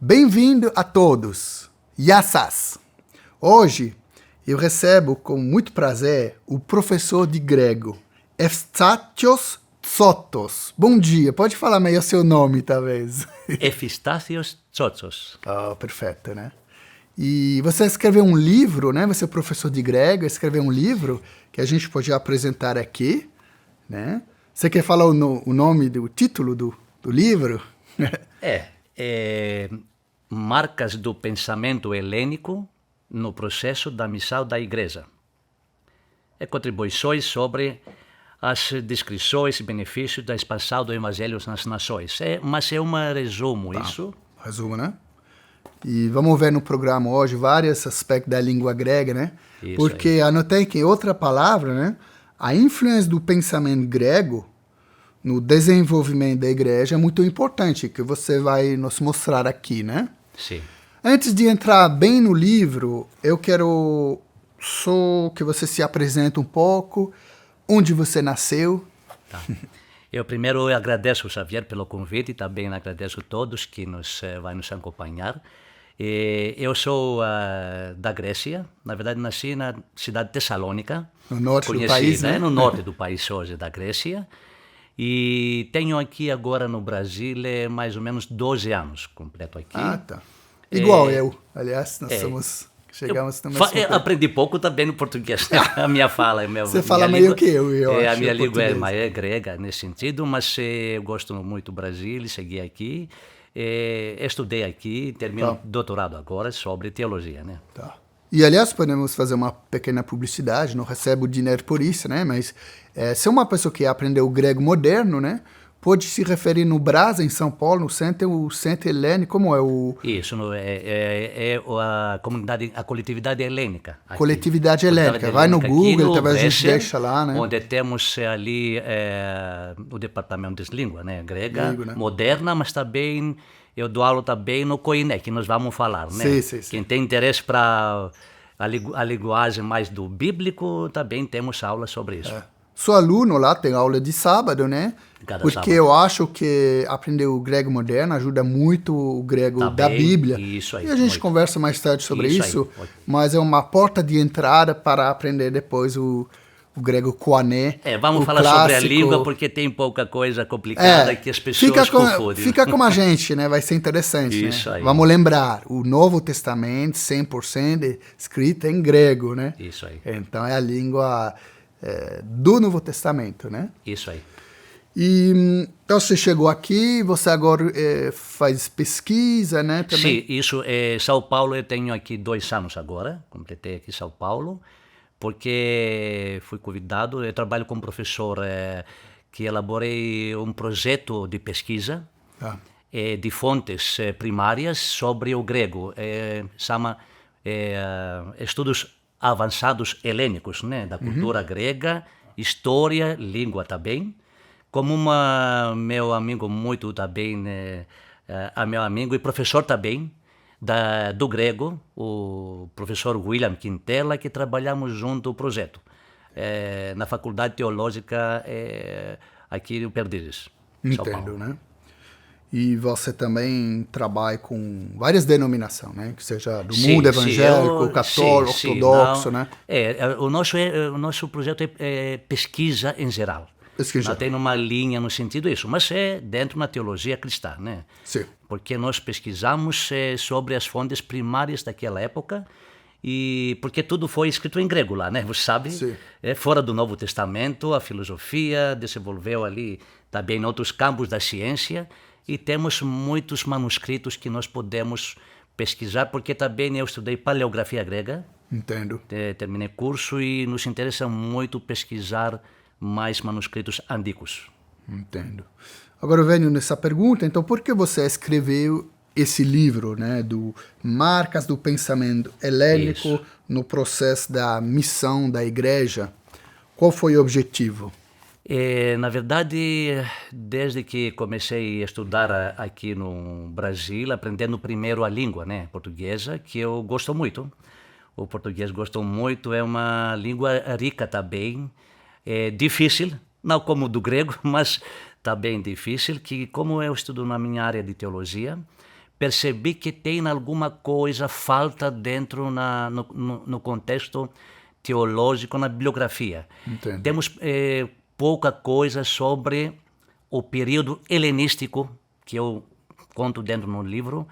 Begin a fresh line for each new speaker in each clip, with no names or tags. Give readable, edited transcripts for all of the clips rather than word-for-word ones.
Bem-vindo a todos, Yassas! Hoje eu recebo com muito prazer o professor de grego, Efstátios Tsotos. Bom dia, pode falar meio seu nome, talvez.
Efstátios Tsotos.
Oh, perfeito, né? E você escreveu um livro, né? Você é professor de grego, escreveu um livro que a gente pode apresentar aqui, né? Você quer falar o nome, o título do livro?
Marcas do pensamento helênico no processo da missão da Igreja. Contribuições sobre as descrições e benefícios da expansão do Evangelho nas nações. Mas é um resumo, isso?
Resumo, né? E vamos ver no programa hoje vários aspectos da língua grega, né?
Isso
porque
aí.
anotei que outra palavra, né? A influência do pensamento grego no desenvolvimento da igreja é muito importante, que você vai nos mostrar aqui, né?
Sim.
Antes de entrar bem no livro, eu quero só que você se apresente um pouco, onde você nasceu.
Tá. Eu primeiro agradeço, Xavier, pelo convite e também agradeço a todos que vai nos acompanhar. Eu sou da Grécia, na verdade nasci na cidade de Tessalônica.
No norte do país, né?
No norte do país hoje, da Grécia. E tenho aqui agora no Brasil mais ou menos 12 anos, completo aqui.
Ah, tá. Igual eu, aliás, nós chegamos também.
Aprendi pouco também no português, a minha fala.
Você fala meio que eu acho.
A minha língua é grega nesse sentido, mas eu gosto muito do Brasil, segui aqui, estudei aqui, termino doutorado agora sobre teologia, né?
Tá. E, aliás, podemos fazer uma pequena publicidade, não recebo dinheiro por isso, né? Mas se é uma pessoa que aprendeu o grego moderno, né? Pode se referir no Brasa, em São Paulo, no centro, o Centro Helênico, como é o...
Isso, a coletividade helênica. Aqui.
Coletividade helênica. Vai no Google, talvez a gente deixa lá, né?
Onde temos ali o departamento de língua, né? Grega,
né?
moderna, mas também eu dou aula também no COINE, que nós vamos falar, né?
Sim.
Quem tem interesse para a linguagem mais do bíblico, também temos aula sobre isso.
Sou aluno lá, tem aula de sábado, né? Porque
sábado.
Eu acho que aprender o grego moderno ajuda muito o grego da Bíblia.
Isso aí,
e a gente conversa mais tarde sobre isso, mas é uma porta de entrada para aprender depois o grego koiné.
Vamos falar
clássico.
sobre a língua, porque tem pouca coisa complicada que as pessoas confundem.
Fica como a gente, né? Vai ser interessante.
Isso
né?
aí.
Vamos lembrar, o Novo Testamento, 100% escrito em grego, né?
Isso aí.
Então é a língua do Novo Testamento, né?
Isso aí.
E então você chegou aqui, você agora faz pesquisa, né? Também.
Sim, isso. São Paulo, eu tenho aqui 2 anos agora, completei aqui São Paulo, porque fui convidado, eu trabalho como professor que elaborei um projeto de pesquisa de fontes primárias sobre o grego, chama Estudos Avançados Helênicos, né, da cultura grega, história, língua também, como meu amigo muito também, meu amigo e professor também, do grego, o professor William Quintela, que trabalhamos junto o projeto, na Faculdade Teológica aqui em Perdizes, São Paulo.
Entendo, né? E você também trabalha com várias denominações, né? Que seja do mundo evangélico, católico, ortodoxo, né?
O nosso projeto é pesquisa em geral. Não tem uma linha no sentido disso, mas é dentro da teologia cristã, né?
Sim.
Porque nós pesquisamos sobre as fontes primárias daquela época e porque tudo foi escrito em grego lá, né? Você sabe?
Sim.
Fora do Novo Testamento, a filosofia desenvolveu ali também em outros campos da ciência e temos muitos manuscritos que nós podemos pesquisar, porque também eu estudei paleografia grega.
Entendo.
Terminei curso e nos interessa muito pesquisar mais manuscritos antigos.
Entendo. Agora eu venho nessa pergunta, então por que você escreveu esse livro, né, do Marcas do Pensamento Helênico no processo da missão da igreja? Qual foi o objetivo?
Na verdade, desde que comecei a estudar aqui no Brasil, aprendendo primeiro a língua, né, portuguesa, que eu gosto muito. O português gosto muito, é uma língua rica também, difícil, não como o do grego, mas também difícil, que como eu estudo na minha área de teologia, percebi que tem alguma coisa falta dentro no contexto teológico, na bibliografia.
Entendo.
Temos pouca coisa sobre o período helenístico, que eu conto dentro no livro,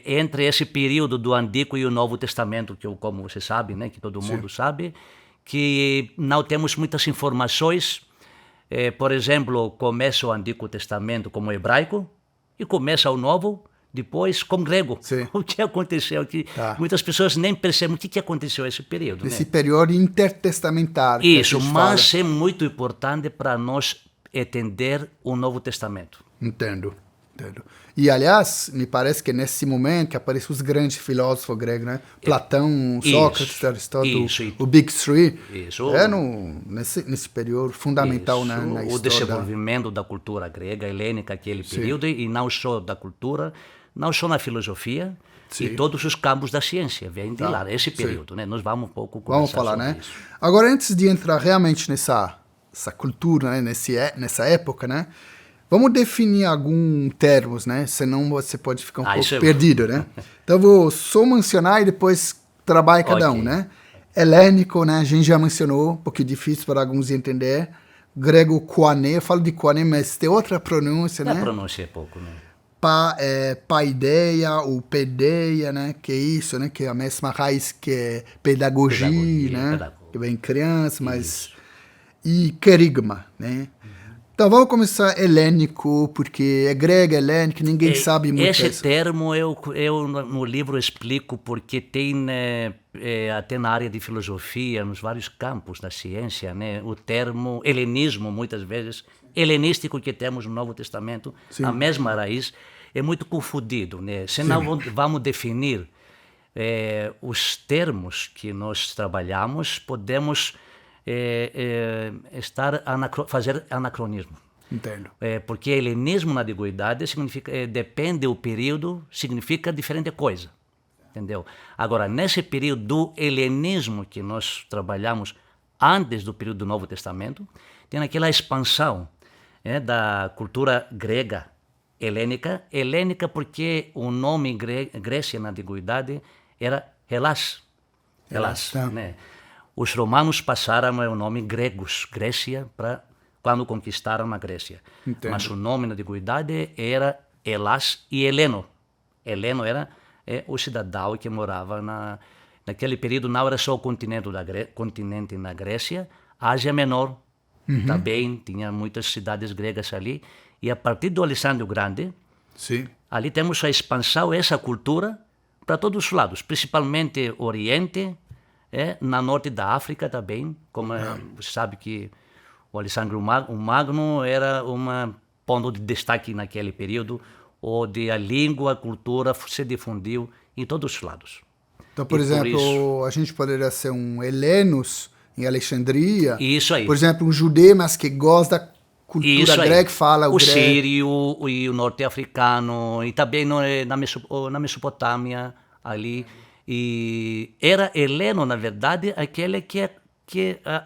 entre esse período do Antigo e o Novo Testamento, que como você sabe, né, que todo mundo sabe, que não temos muitas informações. Por exemplo, começa o Antigo Testamento como hebraico e começa o Novo depois com grego.
Sim.
O que aconteceu? Que muitas pessoas nem percebem o que aconteceu nesse período.
Nesse
né?
período intertestamentário.
Isso, mas é muito importante para nós entender o Novo Testamento.
Entendo. E, aliás, me parece que nesse momento que aparecem os grandes filósofos gregos, né? Platão, Sócrates, Aristóteles, o Big Three.
Isso.
Nesse período fundamental na história.
O desenvolvimento da cultura grega, helênica, aquele período, e não só da cultura, não só na filosofia, e todos os campos da ciência vêm de lá, esse período. Né? Nós vamos um pouco conversar
falar,
sobre
né?
isso.
Agora, antes de entrar realmente nessa cultura, né? nessa época, né? Vamos definir alguns termos, né? Senão você pode ficar um pouco perdido, né? Então, eu vou só mencionar e depois trabalhar cada um, né? Helênico, né? A gente já mencionou, um pouquinho difícil para alguns entender. Grego, koine, eu falo de koine, mas tem outra pronúncia, né?
A pronúncia é pouco, né?
Paideia ou pedeia, né? Que é isso, né? Que é a mesma raiz que é pedagogia, né? Que vem criança, mas... Isso. E querigma, né? Então vamos começar helênico, porque é grego, helênico, ninguém sabe muito
esse
isso.
Termo eu no livro explico porque tem até na área de filosofia, nos vários campos da ciência, né, o termo helenismo, muitas vezes, helenístico que temos no Novo Testamento, a mesma raiz, é muito confundido. Né? Senão vamos definir os termos que nós trabalhamos, podemos... fazer anacronismo.
Entendo.
Porque helenismo na antiguidade significa, depende do período, significa diferente coisa. Entendeu? Agora, nesse período do helenismo que nós trabalhamos antes do período do Novo Testamento, tem aquela expansão da cultura grega helênica. Helênica porque o nome Grécia na antiguidade era Hellas. Hellas, né? Os romanos passaram o nome gregos, Grécia, para quando conquistaram a Grécia.
Entendo.
Mas o nome na antiguidade era Hellas e Heleno. Heleno era o cidadão que morava naquele período, não era só o continente na Grécia, Ásia Menor também tinha muitas cidades gregas ali. E a partir do Alexandre o Grande, ali temos a expansão, essa cultura, para todos os lados, principalmente Oriente, na norte da África também, como você sabe que o Alexandre o Magno era um ponto de destaque naquele período, onde a língua, a cultura se difundiu em todos os lados.
Então, por exemplo, a gente poderia ser um Helenos em Alexandria.
Isso aí.
Por exemplo, um judeu, mas que gosta da cultura grega, fala o grego.
O sírio e o norte-africano, e também na Mesopotâmia, ali. E era heleno, na verdade, aquele que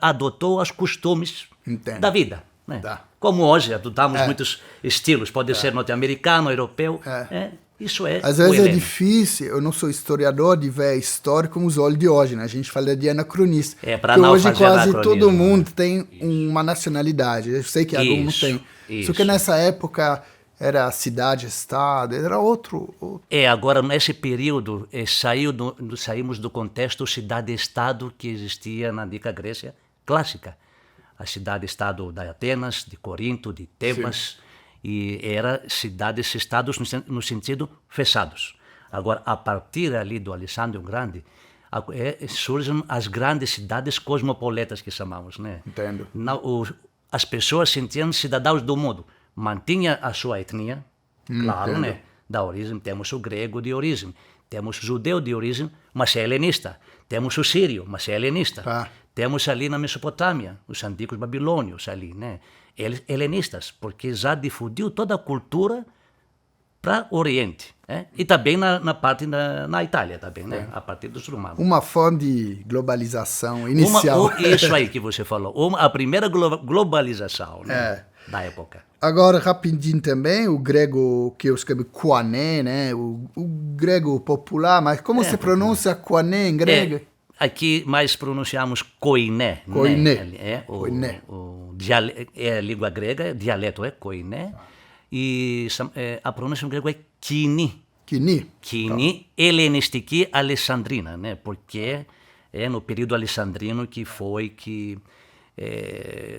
adotou os costumes da vida. Né? Como hoje adotamos muitos estilos, pode ser norte-americano, europeu. Isso é
às vezes é difícil, eu não sou historiador, de ver a história com os olhos de hoje, né? A gente fala de anacronista.
Para não
hoje
fazer
quase todo
né?
mundo tem uma nacionalidade. Eu sei que alguns não tem. Só que nessa época era cidade, estado, era outro.
Agora, nesse período, saímos do contexto cidade-estado que existia na antiga Grécia clássica. A cidade-estado de Atenas, de Corinto, de Tebas, e era cidades-estados no sentido fechados. Agora, a partir ali do Alexandre o Grande, surgem as grandes cidades cosmopolitas que chamamos. Né?
Entendo.
As pessoas sentiam cidadãos do mundo. Mantinha a sua etnia, claro, né? Da origem, temos o grego de origem, temos o judeu de origem, mas é helenista. Temos o sírio, mas é helenista. Temos ali na Mesopotâmia, os antigos babilônios ali, né? Helenistas, porque já difundiu toda a cultura para o Oriente. E também na parte na Itália, também, né? A partir dos romanos.
Uma forma de globalização inicial.
Isso aí que você falou, a primeira globalização. Né? da época.
Agora, rapidinho também, o grego que eu escrevi, koiné, né? O grego popular, mas como se pronuncia koiné em grego?
Aqui mais pronunciamos koiné.
Koiné.
Né?
Koiné.
É a língua grega, dialeto é koiné. E a pronúncia em grego é kini.
Kini.
Kini, helenistiki alessandrina, né? Porque é no período alessandrino que foi que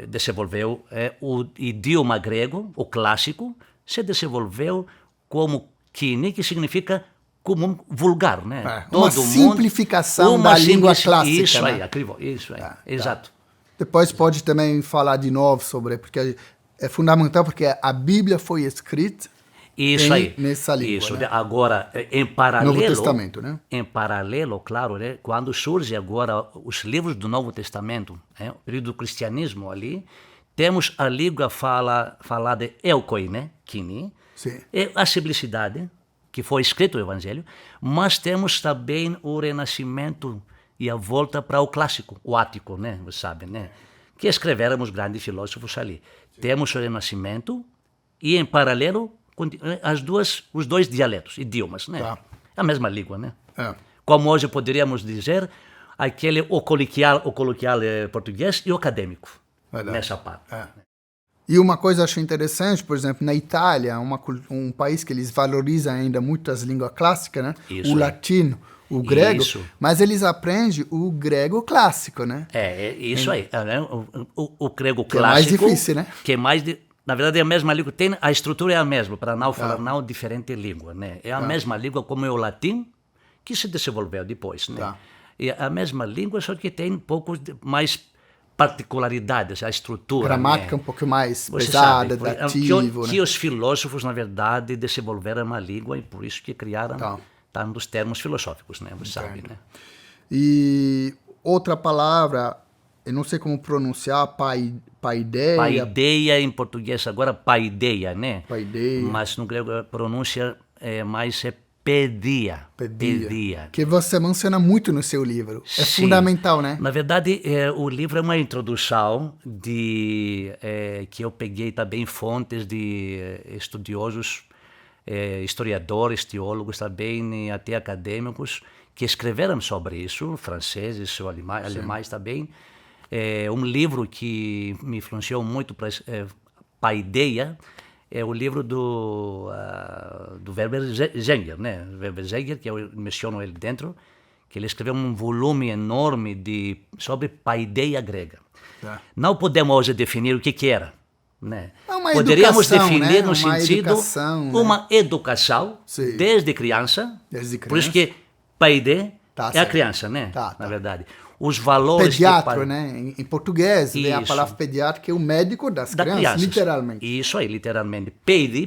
desenvolveu o idioma grego, o clássico, se desenvolveu como kini, que significa comum, vulgar, né?
Uma simplificação da língua clássica.
Isso
né?
aí, isso aí, exato.
Depois pode também falar de novo sobre, porque é fundamental, porque a Bíblia foi escrita nessa língua.
Isso.
Né?
Agora, em paralelo,
Novo Testamento, né?
Em paralelo, claro, né? Quando surge agora os livros do Novo Testamento, o período do cristianismo ali, temos a língua falada eukoine, né? Kini, e a simplicidade, que foi escrito o Evangelho, mas temos também o renascimento e a volta para o clássico, o ático, né? Você sabe, né? Que escreveram os grandes filósofos ali. Temos o renascimento e, em paralelo, os dois dialetos, idiomas, né? A mesma língua, né? Como hoje poderíamos dizer, o coloquial português e o acadêmico, nessa parte.
E uma coisa que eu acho interessante, por exemplo, na Itália, um país que eles valorizam ainda muito as línguas clássicas, né? O latino, o grego, mas eles aprendem o grego clássico, né?
Isso aí. O grego clássico.
Que é mais difícil, né?
Que é mais na verdade, é a mesma língua, a estrutura é a mesma, para não falar não diferente língua, né? É a mesma língua como é o latim, que se desenvolveu depois, né? É a mesma língua, só que tem um pouco mais particularidades, a estrutura.
Gramática um pouco mais pesada, dativo,
que os filósofos, na verdade, desenvolveram uma língua e por isso que criaram tantos termos filosóficos, né? Você sabe, né?
E outra palavra, eu não sei como pronunciar, paideia.
Paideia em português agora, paideia, né?
Paideia.
Mas no grego a pronúncia mais é pedia.
Que você menciona muito no seu livro. É fundamental, né?
Na verdade, o livro é uma introdução que eu peguei também fontes de estudiosos, historiadores, teólogos também, até acadêmicos, que escreveram sobre isso, franceses ou alemães também. Um livro que me influenciou muito para paideia é o livro do Werber Zenger, né? Werber Zenger, que eu menciono ele dentro, que ele escreveu um volume enorme sobre paideia grega. Não podemos hoje definir o que era, né? Poderíamos definir no sentido uma educação desde criança, por isso que paide é a criança, né? Na verdade. Os valores...
Pediatra, né? Em português, vem a palavra pediatra, que é o médico das crianças, literalmente.
Isso aí, literalmente.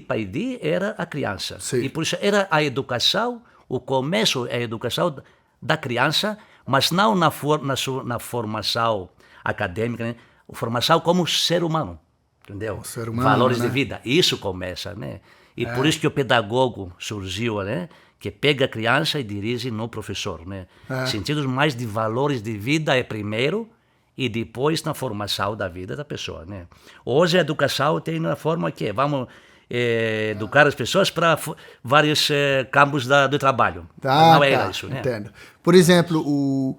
Paidi era a criança. E por isso era a educação, o começo é a educação da criança, mas não na formação acadêmica, né? A formação como ser humano, entendeu?
Ser humano,
valores
né?
de vida. Isso começa, né? E por isso que o pedagogo surgiu, né? Que pega a criança e dirige no professor, né? Sentidos mais de valores de vida é primeiro e depois na formação da vida da pessoa, né? Hoje a educação tem uma forma que vamos educar as pessoas para vários campos do trabalho. Não é isso, né?
Entendo. Por exemplo,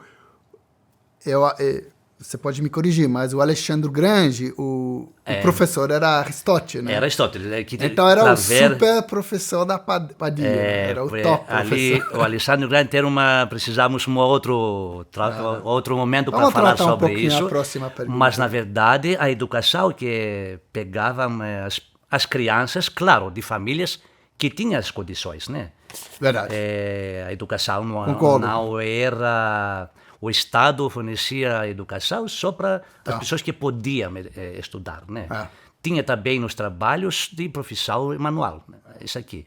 você pode me corrigir, mas o Alexandre Grande, o professor era Aristóteles, né?
Era Aristóteles.
Então era o super professor da Padilha, era o top professor.
O Alexandre Grande precisamos um outro momento para falar sobre isso. Mas, na verdade, a educação que pegavam as crianças, claro, de famílias que tinham as condições, né?
Verdade.
A educação não era... O Estado fornecia a educação só para as pessoas que podiam estudar, né? Tinha também nos trabalhos de profissão manual, né? Isso aqui.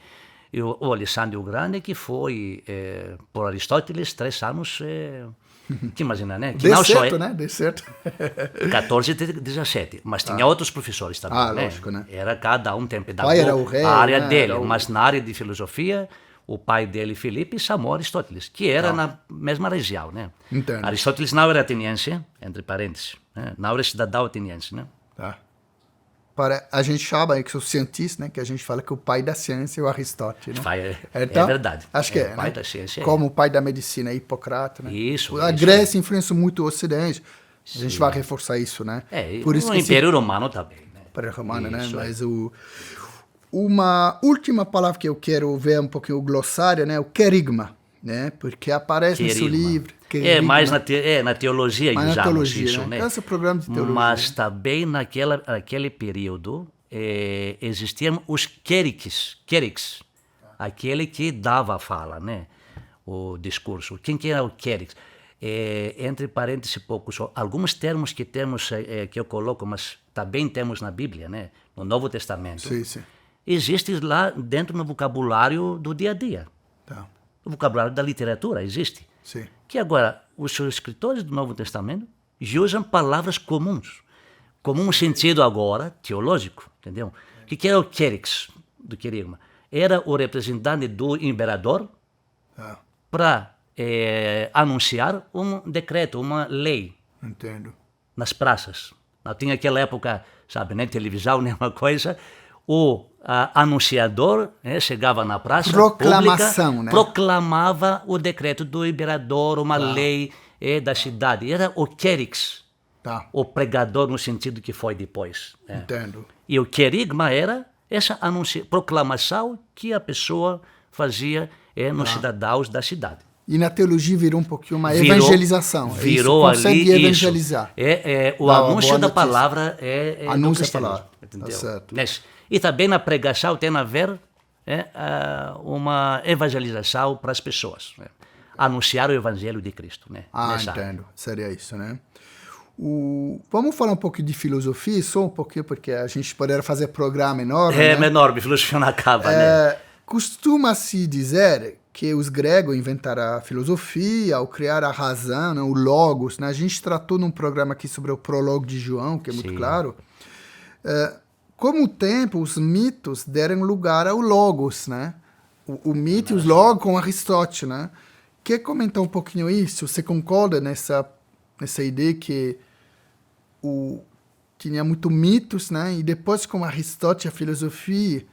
E o Alexandre o Grande, que foi, por Aristóteles, 3 anos, que imagina, né? Que
não certo, né? De certo.
14 e 17. Mas tinha outros professores também, né?
Lógico, né?
Era cada um tem pedagogo,
era o rei,
a área
né?
dele, mas na área de filosofia... O pai dele, Filipe, chamou Aristóteles, que era na mesma região, né?
Entendo.
Aristóteles não era ateniense, entre parênteses, né? Não era cidadão ateniense, né?
para a gente chama que os cientistas, né, que a gente fala que o pai da ciência é o Aristóteles, né?
Então, é verdade.
Acho que
o pai
né?
da ciência.
Como o pai da medicina é Hipócrates, né?
Isso.
A Grécia influenciou muito o Ocidente. A gente vai reforçar isso, né?
Por isso o Império Romano também. Né?
Império Romano, né? Mas uma última palavra que eu quero ver um pouquinho o glossário, né? O querigma, né? Porque aparece no seu livro.
Mais na teologia usamos
teologia,
isso, né?
Esse programa de teologia.
Mas também naquele período existiam os querix, aquele que dava a fala, né? O discurso. Quem que era o querix? Entre parênteses poucos, alguns termos que temos, que eu coloco, mas também temos na Bíblia, né? No Novo Testamento.
Sim.
Existe lá dentro no vocabulário do dia a dia.
Tá.
O vocabulário da literatura existe.
Sim.
Que agora, os escritores do Novo Testamento usam palavras comuns. Comum sentido agora, teológico, entendeu? O que era o querix do querigma? Era o representante do imperador para anunciar um decreto, uma lei.
Entendo.
Nas praças. Não tinha aquela época, sabe, nem televisão, nem uma coisa. O anunciador chegava na praça
proclamação,
pública,
né?
Proclamava o decreto do imperador, uma lei da cidade. Era o querix, o pregador no sentido que foi depois.
Entendo.
E o querigma era essa proclamação que a pessoa fazia nos cidadãos da cidade.
E na teologia virou um pouquinho uma evangelização.
Virou
isso, consegue
ali
evangelizar.
O anúncio da palavra
anúncio da palavra.
Entendeu?
Tá certo.
E também na pregação tem a ver uma evangelização para as pessoas. Né? Anunciar o evangelho de Cristo. Né?
Entendo. Seria isso, né? Vamos falar um pouquinho de filosofia, só um pouquinho, porque a gente poderia fazer programa enorme.
Né? Enorme, filosofia não acaba. Né?
Costuma-se dizer que os gregos inventaram a filosofia ao criar a razão, né, o logos. Né? A gente tratou num programa aqui sobre o prólogo de João, que é muito claro. Com o tempo, os mitos deram lugar ao logos, né? O mito e os logos com Aristóteles, né? Quer comentar um pouquinho isso? Você concorda nessa ideia que tinha muito mitos, né? E depois com Aristóteles, a filosofia,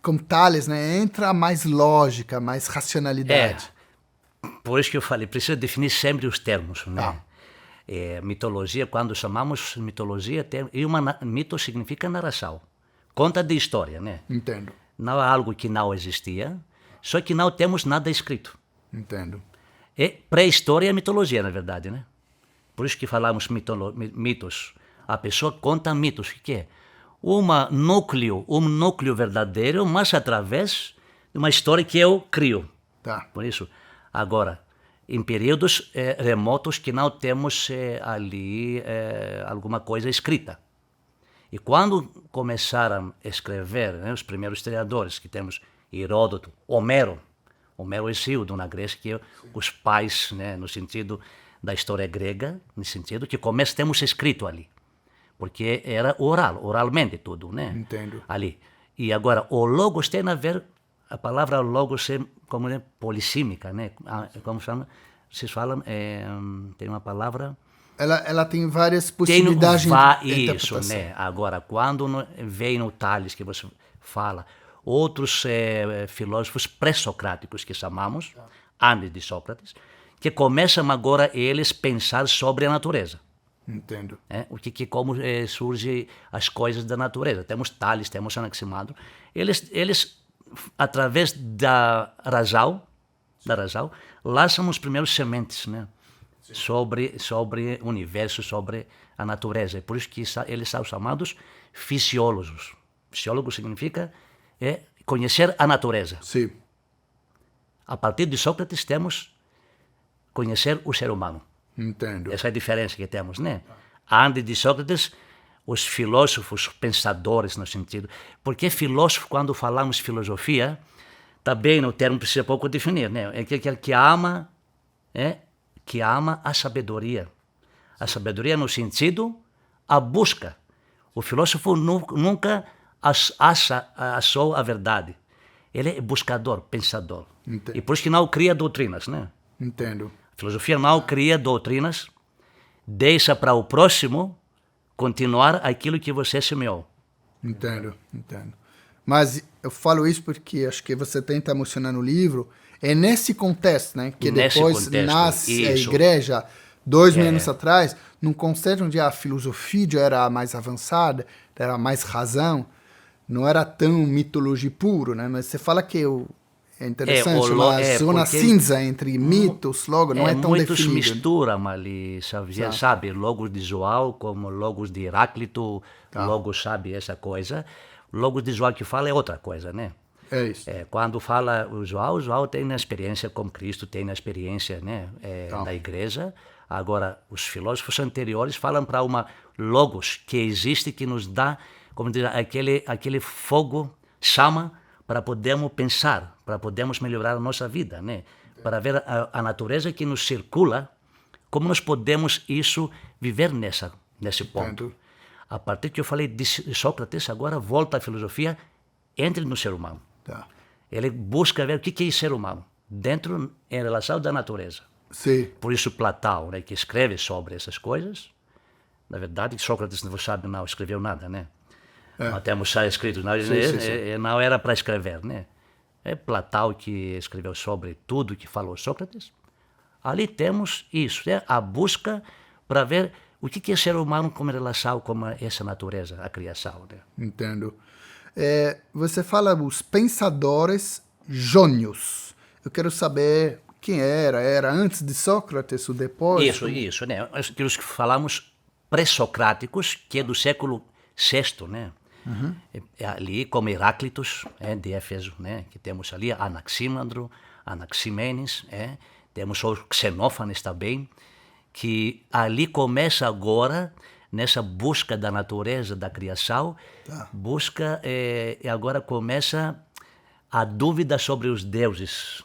como Tales, né? Entra mais lógica, mais racionalidade.
Por isso que eu falei, precisa definir sempre os termos, né? Mitologia, quando chamamos mitologia, mito significa narração, conta de história, né?
Entendo.
Não é algo que não existia, só que não temos nada escrito.
Entendo.
Pré-história é mitologia, na verdade, né? Por isso que falamos mitos. A pessoa conta mitos, o que é? Um núcleo verdadeiro, mas através de uma história que eu crio.
Tá.
Por isso, agora, em períodos remotos que não temos ali alguma coisa escrita. E quando começaram a escrever, né, os primeiros historiadores, que temos Heródoto, Homero Hesíodo na Grécia, que é os pais, né, no sentido da história grega, no sentido que temos escrito ali. Porque era oralmente tudo, né?
Entendo.
Ali. E agora, o logos tem a ver, a palavra logos é como polissímica, né? Como chama? Vocês falam, tem uma palavra...
Ela tem várias possibilidades de interpretação.
Isso, né? Agora, quando vem no Tales, que você fala, outros filósofos pré-socráticos, que chamamos, antes de Sócrates, que começam agora eles a pensar sobre a natureza.
Entendo.
Como surgem as coisas da natureza. Temos Tales, temos Anaximandro. Eles através da razão, lançam os primeiros sementes, né? Sobre o universo, sobre a natureza. É por isso que eles são chamados fisiólogos. Fisiólogo significa conhecer a natureza.
Sim.
A partir de Sócrates temos conhecer o ser humano.
Entendo.
Essa é a diferença que temos, né? Antes de Sócrates, os filósofos, pensadores no sentido... Porque filósofo, quando falamos filosofia, também o termo precisa pouco definir, né? É aquele que ama a sabedoria. A sabedoria no sentido, a busca. O filósofo nunca achou a verdade. Ele é buscador, pensador.
Entendo.
E por isso que não cria doutrinas, né?
Entendo.
A filosofia não cria doutrinas, deixa para o próximo continuar aquilo que você semeou.
Entendo, entendo. Mas eu falo isso porque acho que você tenta emocionar no livro. É nesse contexto, né? Que
Nesse
depois
contexto,
nasce a
isso.
igreja, 2.000 anos atrás, num contexto onde a filosofia já era mais avançada, era mais razão, não era tão mitologia puro, né? Mas você fala que é interessante, uma zona cinza entre mitos, logo, não é tão
muitos
definido.
misturam ali, sabe? Logos de João como logos de Heráclito, logos, sabe, essa coisa. Logos de João que fala é outra coisa, né?
É isso.
Quando fala o João tem a experiência com Cristo, tem a experiência, né, da igreja. Agora, os filósofos anteriores falam para uma logos que existe, que nos dá, como dizer, aquele fogo, chama, para podermos pensar, para podermos melhorar a nossa vida, né? Para ver a natureza que nos circula, como nós podemos viver nesse ponto.
Entendo.
A partir que eu falei de Sócrates, agora volta à filosofia, entre no ser humano.
Tá.
Ele busca ver o que é ser humano, dentro, em relação da natureza.
Sim.
Por isso Platão, né, que escreve sobre essas coisas, na verdade Sócrates, não sabe, não escreveu nada, né? Não temos já escrito, não,
sim.
não era para escrever, né? É Platão que escreveu sobre tudo que falou Sócrates. Ali temos isso, né? A busca para ver o que é ser humano com relação com essa natureza, a criação, né?
Entendo. Você fala os pensadores jônios. Eu quero saber quem era antes de Sócrates ou depois?
Isso, né? Aqueles que falamos pré-socráticos, que é do século VI, né? Uhum. Ali, como Heráclitos, de Éfeso, né? Que temos ali Anaxímandro, Anaximenes, temos o Xenófanes também, que ali começa agora, nessa busca da natureza, da criação, busca, e agora começa a dúvida sobre os deuses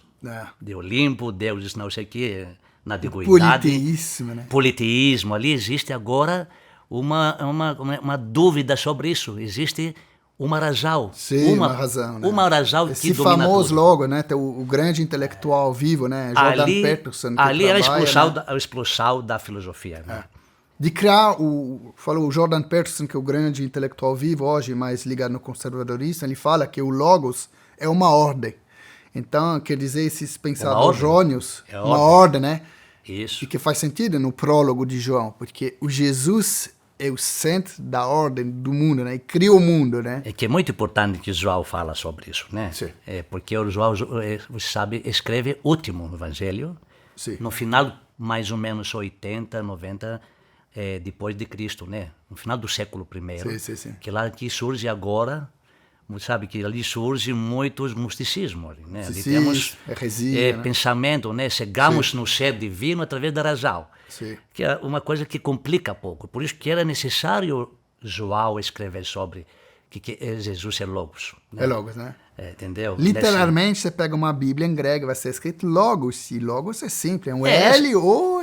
de Olimpo, deuses não sei o que, na antiguidade.
Politeísmo, né?
Politeísmo, ali existe agora uma dúvida sobre isso, existe uma razão.
Sim, uma razão, né?
Uma razão
esse
que domina
famoso
tudo.
logo, né? Tem o grande intelectual vivo, né? Jordan Peterson.
Ali é
trabalha,
a explosão da filosofia, né?
De criar falou o Jordan Peterson, que é o grande intelectual vivo hoje, mais ligado no conservadorismo, ele fala que o logos é uma ordem. Então, quer dizer, esses pensadores jônios, uma ordem, né?
Isso.
E que faz sentido no prólogo de João, porque o Jesus é o centro da ordem do mundo, né? E cria o mundo, né?
É que é muito importante que João fala sobre isso, né?
Sim.
Porque o João, você sabe, escreve o último evangelho,
Sim.
no final, mais ou menos 80, 90 depois de Cristo, né? No final do século I.
Sim.
Que lá que surge agora, sabe, que ali surge muitos misticismos, né? Ali temos
heresia, né?
pensamento, né? Chegamos no ser divino através da razão.
Sim.
Que é uma coisa que complica pouco. Por isso que era necessário João escrever sobre que Jesus é Logos. Né?
É Logos, né?
Entendeu?
Literalmente, você pega uma Bíblia em grego, vai ser escrito Logos, e Logos é simples, é um L ou...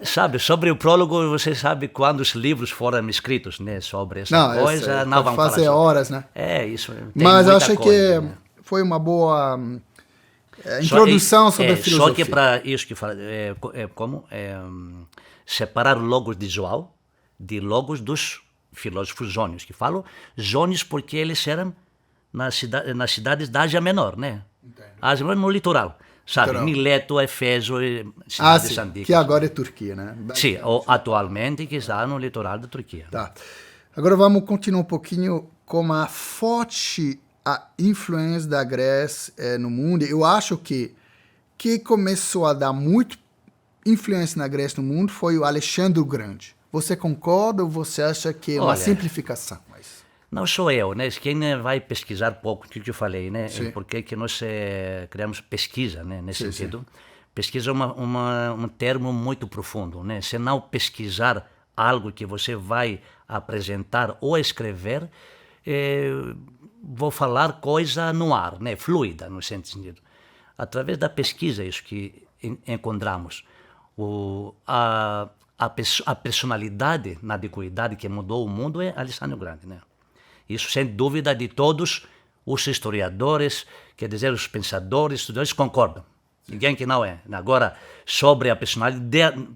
Sabe, sobre o prólogo, você sabe quando os livros foram escritos, né? Sobre essa coisa, não vamos
fazer
falar
horas, né?
Isso.
Mas eu acho que foi uma boa introdução sobre a filosofia.
Só que para isso que fala, como separar o Logos de João de Logos dos filósofos jônios, que falam jônios porque eles eram nas cidades da Ásia Menor, né? Ásia Menor no litoral, sabe? Mileto, Éfeso, cidades antigas.
Que agora é Turquia, né?
Sim, atualmente que está no litoral da Turquia.
Tá. Agora vamos continuar um pouquinho com a forte influência da Grécia no mundo. Eu acho que começou a dar muito influência na Grécia no mundo foi o Alexandre o Grande. Você concorda ou você acha que é uma simplificação?
Não sou eu, né? Quem vai pesquisar pouco, o que eu falei, né?
Sim.
Porque que nós criamos pesquisa, né? Nesse sentido.
Sim.
Pesquisa é um termo muito profundo, né? Se não pesquisar algo que você vai apresentar ou escrever, vou falar coisa no ar, né? Fluida, no sentido. Através da pesquisa, isso que encontramos. A personalidade na antiguidade que mudou o mundo é Alexandre o Grande, né? Isso sem dúvida de todos os historiadores, quer dizer, os pensadores, estudiosos concordam. Ninguém que não é. Agora, sobre a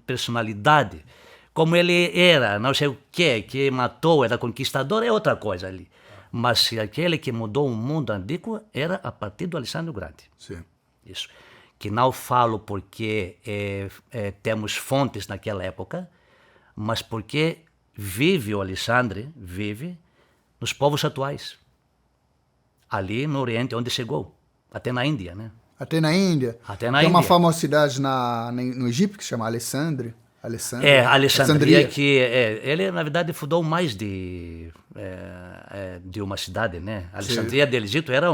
personalidade, como ele era, não sei o que matou, era conquistador, é outra coisa ali. Mas aquele que mudou o mundo antigo era a partir do Alessandro Grande.
Sim.
Isso. Que não falo porque temos fontes naquela época, mas porque o Alessandro vive nos povos atuais. Ali no Oriente, onde chegou. Até na Índia, né?
Até na Índia.
Até na
Tem uma
Índia.
famosa cidade no Egito que se chama Alessandria.
Alessandria, que ele, na verdade, fundou mais de uma cidade, né? Alessandria do Egito era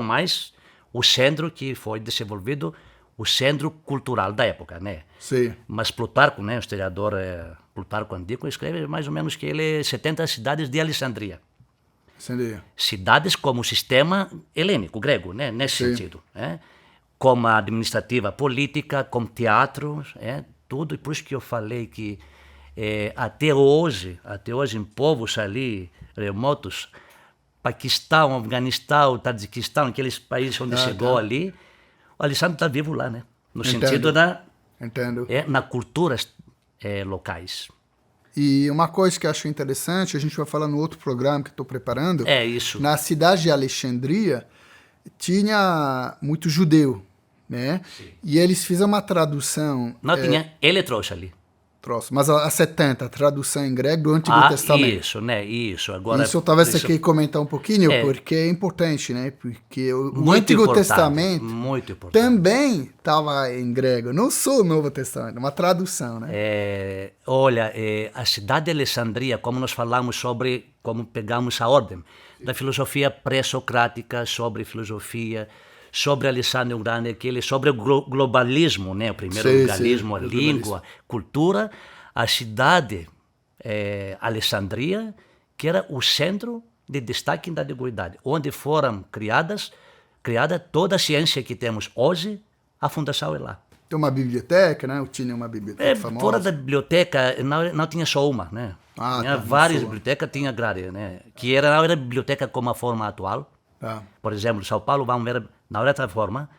o centro que foi desenvolvido, o centro cultural da época, né?
Sim.
Mas Plutarco, né, o historiador Plutarco Antigo, escreve mais ou menos que ele 70 cidades de Alessandria.
Alessandria.
Cidades como sistema helênico, grego, né? Nesse sentido. Como administrativa, política, como teatro, tudo. E por isso que eu falei que até hoje, em povos ali remotos, Paquistão, Afeganistão, Tajiquistão, aqueles países onde chegou ali, o Alessandro está vivo lá, né? No sentido na culturas locais.
E uma coisa que eu acho interessante, a gente vai falar no outro programa que estou preparando.
É isso.
Na cidade de Alexandria, tinha muito judeu, né? Sim. E eles fizeram uma tradução...
Não tinha, ele trouxe ali.
Mas a 70, a tradução em grego do Antigo Testamento.
Isso, né? Isso. Agora,
isso talvez você queira comentar um pouquinho, porque é importante, né? Porque o Antigo Testamento também estava em grego, não só o Novo Testamento, uma tradução, né?
Olha, a cidade de Alessandria, como nós falamos sobre, como pegamos a ordem da filosofia pré-socrática, sobre filosofia, sobre Alessandro Grande, sobre o globalismo, né? O primeiro globalismo, a língua, cultura, a cidade Alessandria, que era o centro de destaque da antiguidade, onde foram criada toda a ciência que temos hoje, a fundação é lá.
Tem uma biblioteca, né? Eu tinha uma biblioteca famosa.
Fora da biblioteca, não tinha só uma, né? Tinha várias bibliotecas, tinha grade, né? Que não era biblioteca como a forma atual. Por exemplo, São Paulo, vamos ver, na outra forma,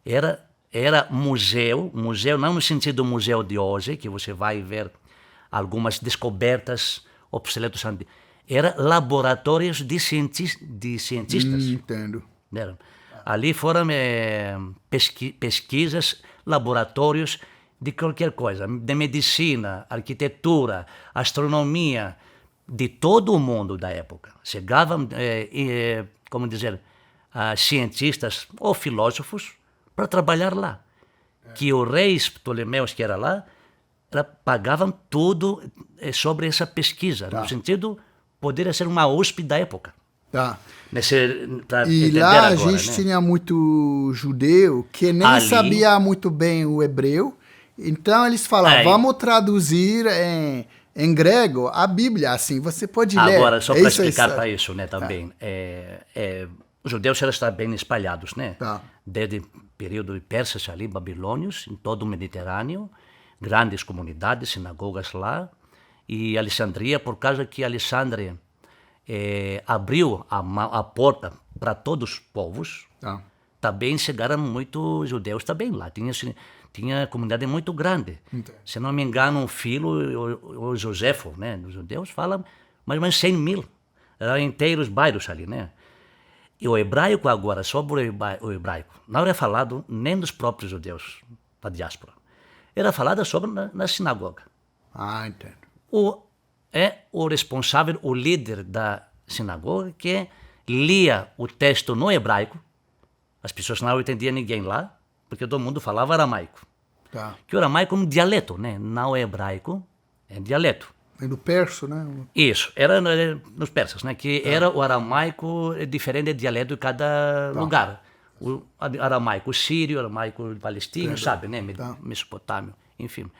era museu não no sentido museu de hoje, que você vai ver algumas descobertas, obsoletos, era laboratórios de cientistas.
Entendo.
Ali foram pesquisas, laboratórios de qualquer coisa, de medicina, arquitetura, astronomia, de todo o mundo da época. Chegavam, como dizer, cientistas ou filósofos para trabalhar lá. Que os reis Ptolomeus que era lá, pagavam tudo sobre essa pesquisa, no sentido, poderia ser uma USP da época.
E lá agora, a gente tinha muito judeu que nem sabia muito bem o hebreu, então eles falavam, vamos traduzir em grego a Bíblia, assim, você pode ler.
Agora, só para explicar para isso, né, também, os judeus já estão bem espalhados, né? Desde o período de persas ali, babilônios, em todo o Mediterrâneo, grandes comunidades, sinagogas lá, e Alessandria, por causa que Alessandria abriu a porta para todos os povos, também chegaram muitos judeus também lá, tinha comunidade muito grande. Se não me engano, o filho, o Josefo, né, dos judeus, fala mais ou menos 100 mil, eram inteiros bairros ali, né? E o hebraico agora, sobre o hebraico, não era falado nem dos próprios judeus da diáspora. Era falado sobre na sinagoga.
Entendo.
O responsável, o líder da sinagoga, que lia o texto no hebraico, as pessoas não entendiam ninguém lá, porque todo mundo falava aramaico. Que o aramaico é um dialeto, né? Não é hebraico, é dialeto.
É do persa, né?
Isso, era nos persas, né? Que era o aramaico diferente de dialeto de cada lugar. O aramaico sírio, o aramaico palestino, sabe, né? Mesopotâmio, enfim.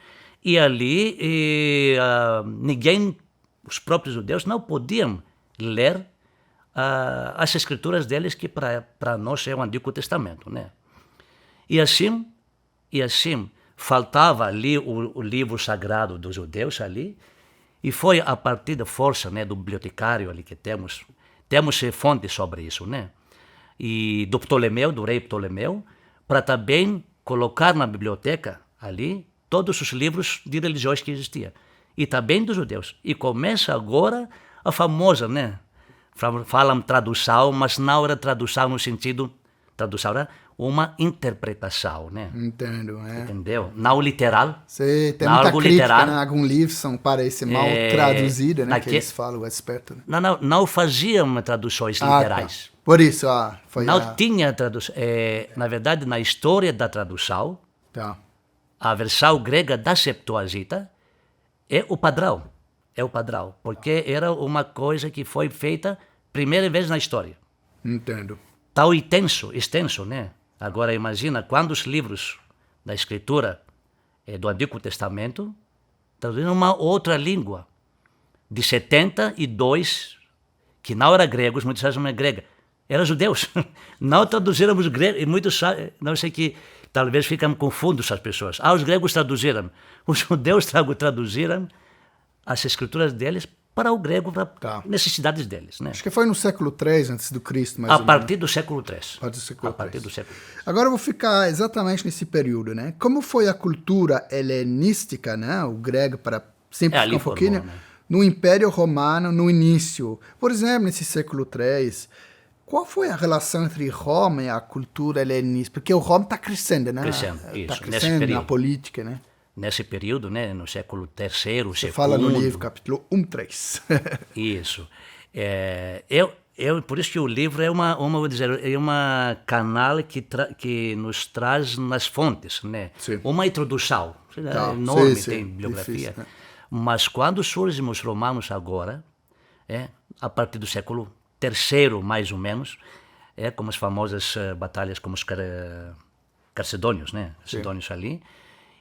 E ali, ninguém, os próprios judeus, não podiam ler as escrituras deles, que para nós é o Antigo Testamento, né? E assim, faltava ali o livro sagrado dos judeus ali, e foi a partir da força, né, do bibliotecário ali que temos fontes sobre isso, né? E do Ptolomeu, do rei Ptolomeu, para também colocar na biblioteca ali todos os livros de religiões que existiam. E também dos judeus. E começa agora a famosa, né? falam tradução, mas não era tradução no sentido... Tradução era uma interpretação, né?
Entendo,
Entendeu? Não literal.
Você tem
não
muita
algo
crítica,
literal.
né? Alguns livros parecem mal traduzidos, né? Que eles falam a respeito. Né?
Não faziam traduções literais.
Tá. Por isso, foi
não tinha tradução. Na verdade, na história da tradução,
tá.
a versão grega da Septuaginta é o padrão. É o padrão. Porque era uma coisa que foi feita primeira vez na história.
Entendo.
Tão extenso, né? Agora imagina quantos livros da Escritura do Antigo Testamento traduziram uma outra língua. De 72, que não eram gregos, muitos acham que não é grega, eram judeus. Não traduziram os gregos, e muitos, não sei que, talvez ficam confundidos as pessoas. Os gregos traduziram, os judeus traduziram as escrituras deles para o grego, para necessidades deles. Né?
Acho que foi no século III antes do Cristo, mais
a partir do século III.
A partir do século III. Agora eu vou ficar exatamente nesse período, né? Como foi a cultura helenística, né? O grego, para simplificar um pouquinho, né? No Império Romano, no início. Por exemplo, nesse século III, qual foi a relação entre Roma e a cultura helenística? Porque o Roma está crescendo, né?
Crescendo, isso.
Está crescendo na política, né?
Nesse período, né, no século III,
Você fala no livro, capítulo 1:3.
Isso. Por isso que o livro é uma canal que nos traz nas fontes, né?
Sim.
Uma introdução. É enorme, tem bibliografia.
Difícil, né?
Mas quando surgem os romanos agora, a partir do século III, mais ou menos, como as famosas batalhas como os carcedônios, né? Carcedônios ali,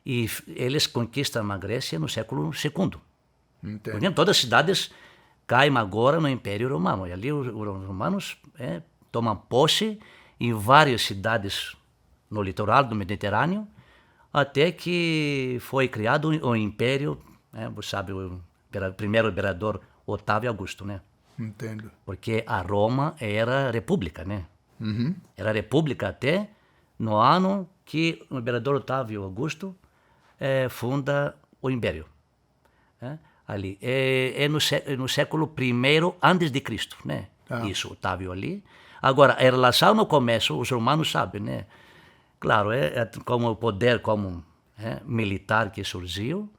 e eles conquistam a Grécia no século II. Porque todas as cidades caem agora no Império Romano. E ali os romanos tomam posse em várias cidades no litoral do Mediterrâneo, até que foi criado o Império, você sabe, o primeiro imperador Otávio Augusto, né?
Entendo.
Porque a Roma era república, né?
Uhum.
Era república até no ano que o imperador Otávio Augusto funda o Império. Ali. No século I antes de Cristo, né? Isso, Otávio ali. Agora, em relação no começo, os romanos sabem, né? Claro, como o poder como militar que surgiu.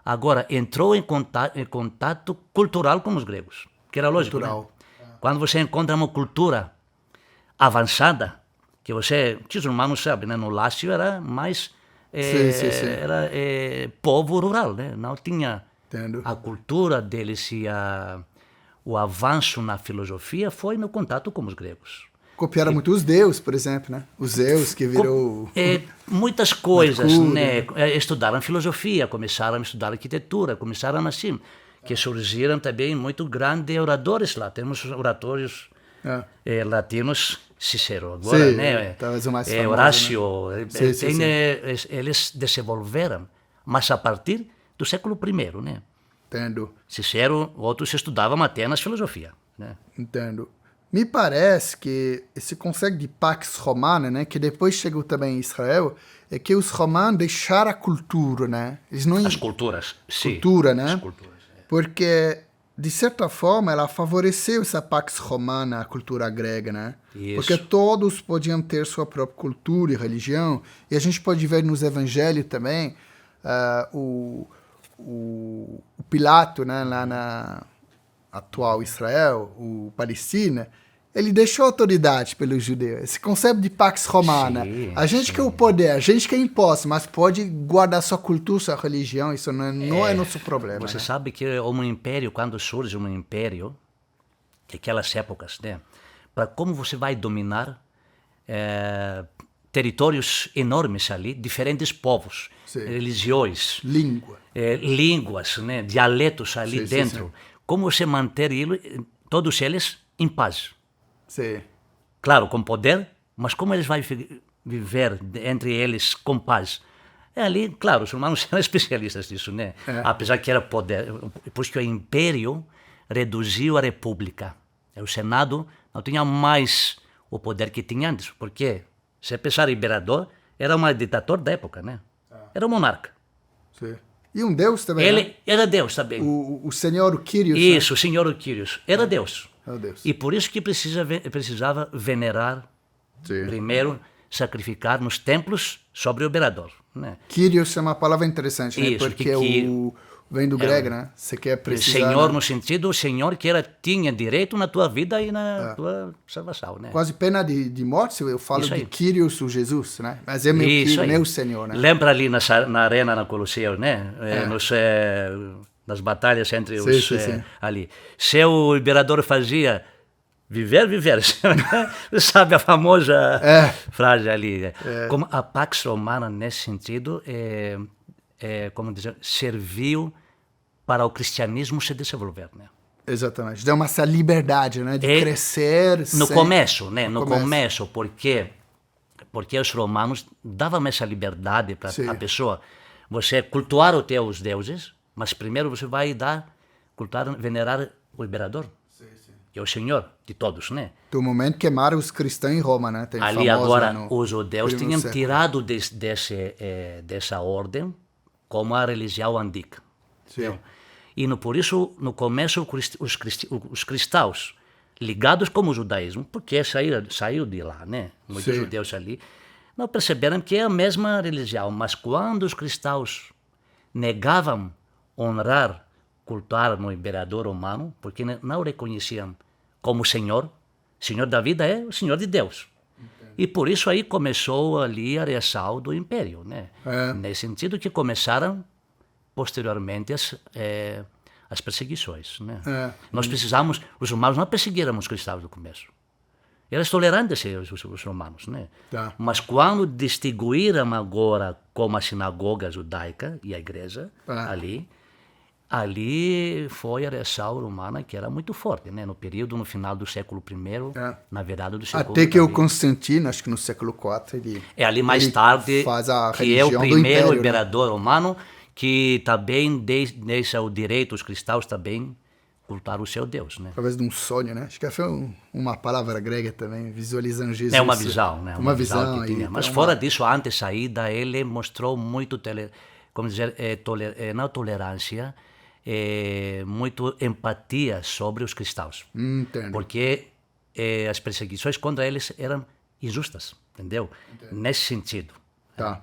Agora, entrou em contato cultural com os gregos, que era lógico, né? Quando você encontra uma cultura avançada, que os romanos sabem, né? No Lácio era mais... Era povo rural, né? Não tinha a cultura deles e o avanço na filosofia foi no contato com os gregos.
Copiaram muito os deuses, por exemplo, né? Os Zeus que virou...
muitas coisas,
Mercúrio,
né? Estudaram filosofia, começaram a estudar arquitetura, começaram assim, que surgiram também muito grandes oradores lá. Temos oratórios latinos, Cícero agora, né?
Talvez o mais famoso,
Horácio,
né?
Eles desenvolveram, mas a partir do século I, né?
Entendo.
Cícero, outros estudavam Atenas filosofia, né?
Entendo. Me parece que esse conceito de Pax Romana, né, que depois chegou também em Israel, é que os romanos deixaram a cultura, né? Eles não...
As culturas, sim.
Cultura, né?
As culturas,
Porque, de certa forma, ela favoreceu essa Pax Romana, a cultura grega, né?
Isso.
Porque todos podiam ter sua própria cultura e religião, e a gente pode ver nos evangelhos também, o Pilato, né, lá na atual Israel, o Palestina, ele deixou autoridade pelos judeus. Esse conceito de Pax Romana.
Sim,
a gente que é o poder, a gente que é imposto, mas pode guardar sua cultura, sua religião, isso não é nosso problema.
Você
né?
sabe que um império, quando surge um império, que aquelas épocas, né, para como você vai dominar territórios enormes ali, diferentes povos, religiões, línguas, né, dialetos ali dentro. Como você manter todos eles em paz?
Sim.
Claro, com poder, mas como eles vão viver entre eles com paz? Ali, claro, os romanos eram especialistas nisso, né? Apesar que era poder, depois que o império reduziu a república. O Senado não tinha mais o poder que tinha antes, porque, se pensar em imperador, era um ditador da época, né? Era um monarca.
Sim. E um deus também,
Ele
né?
era Deus também.
O senhor Quírios.
Isso, o senhor Quírios. Era Deus.
Meu Deus.
E por isso que precisava venerar, primeiro sacrificar nos templos sobre o imperador, né?
Kyrios é uma palavra interessante, né?
Isso,
Porque vem do grego, né? Você quer precisar...
Senhor,
né?
no sentido, o Senhor que tinha direito na tua vida e na tua salvação, né?
Quase pena de morte, eu falo
Isso
de
aí.
Kyrios, o Jesus, né? Mas é meu Senhor, né?
Lembra ali na arena, na Colosseum, né? Nas batalhas entre os... ali. Se o imperador fazia... Viver. Sabe a famosa frase ali. Como a Pax Romana, nesse sentido, como dizer, serviu para o cristianismo se desenvolver, né?
Exatamente. Deu essa liberdade, né? De crescer.
No começo, né? No começo, porque os romanos davam essa liberdade para a pessoa. Você cultuar os teus deuses, mas primeiro você vai venerar o imperador. Que é o Senhor de todos, né?
Do momento queimaram os cristãos em Roma, né? Tem
ali agora os judeus tinham tirado dessa ordem como a religião antiga. E por isso, no começo, os cristãos, ligados com o judaísmo, porque saiu de lá, né? Muitos judeus ali, não perceberam que é a mesma religião, mas quando os cristãos negavam honrar, cultuar no imperador romano, porque não reconheciam como Senhor da vida é o Senhor de Deus. E por isso aí começou ali a reação do Império, né? Nesse sentido que começaram posteriormente as perseguições, né? Nós precisamos, os romanos não perseguiram os cristãos no começo. Eram tolerantes os romanos, né? Mas quando distinguiram agora como a sinagoga judaica e a igreja ali foi a reação romana que era muito forte, né? No final do século I, na verdade do século
Até que o Constantino, acho que no século IV, ele...
ali mais tarde,
faz a
que é o primeiro
império,
imperador romano, que também deixa o direito, os cristãos também, cultuar o seu Deus, né?
Através de um sonho, né? Acho que foi uma palavra grega também, visualizando Jesus.
É uma visão, né?
Uma visão
que tinha. Mas fora disso, antes da saída, ele mostrou muito, como dizer, não tolerância, muito empatia sobre os cristãos.
Entendo.
Porque as perseguições contra eles eram injustas, entendeu?
Entendo.
Nesse sentido.
Tá.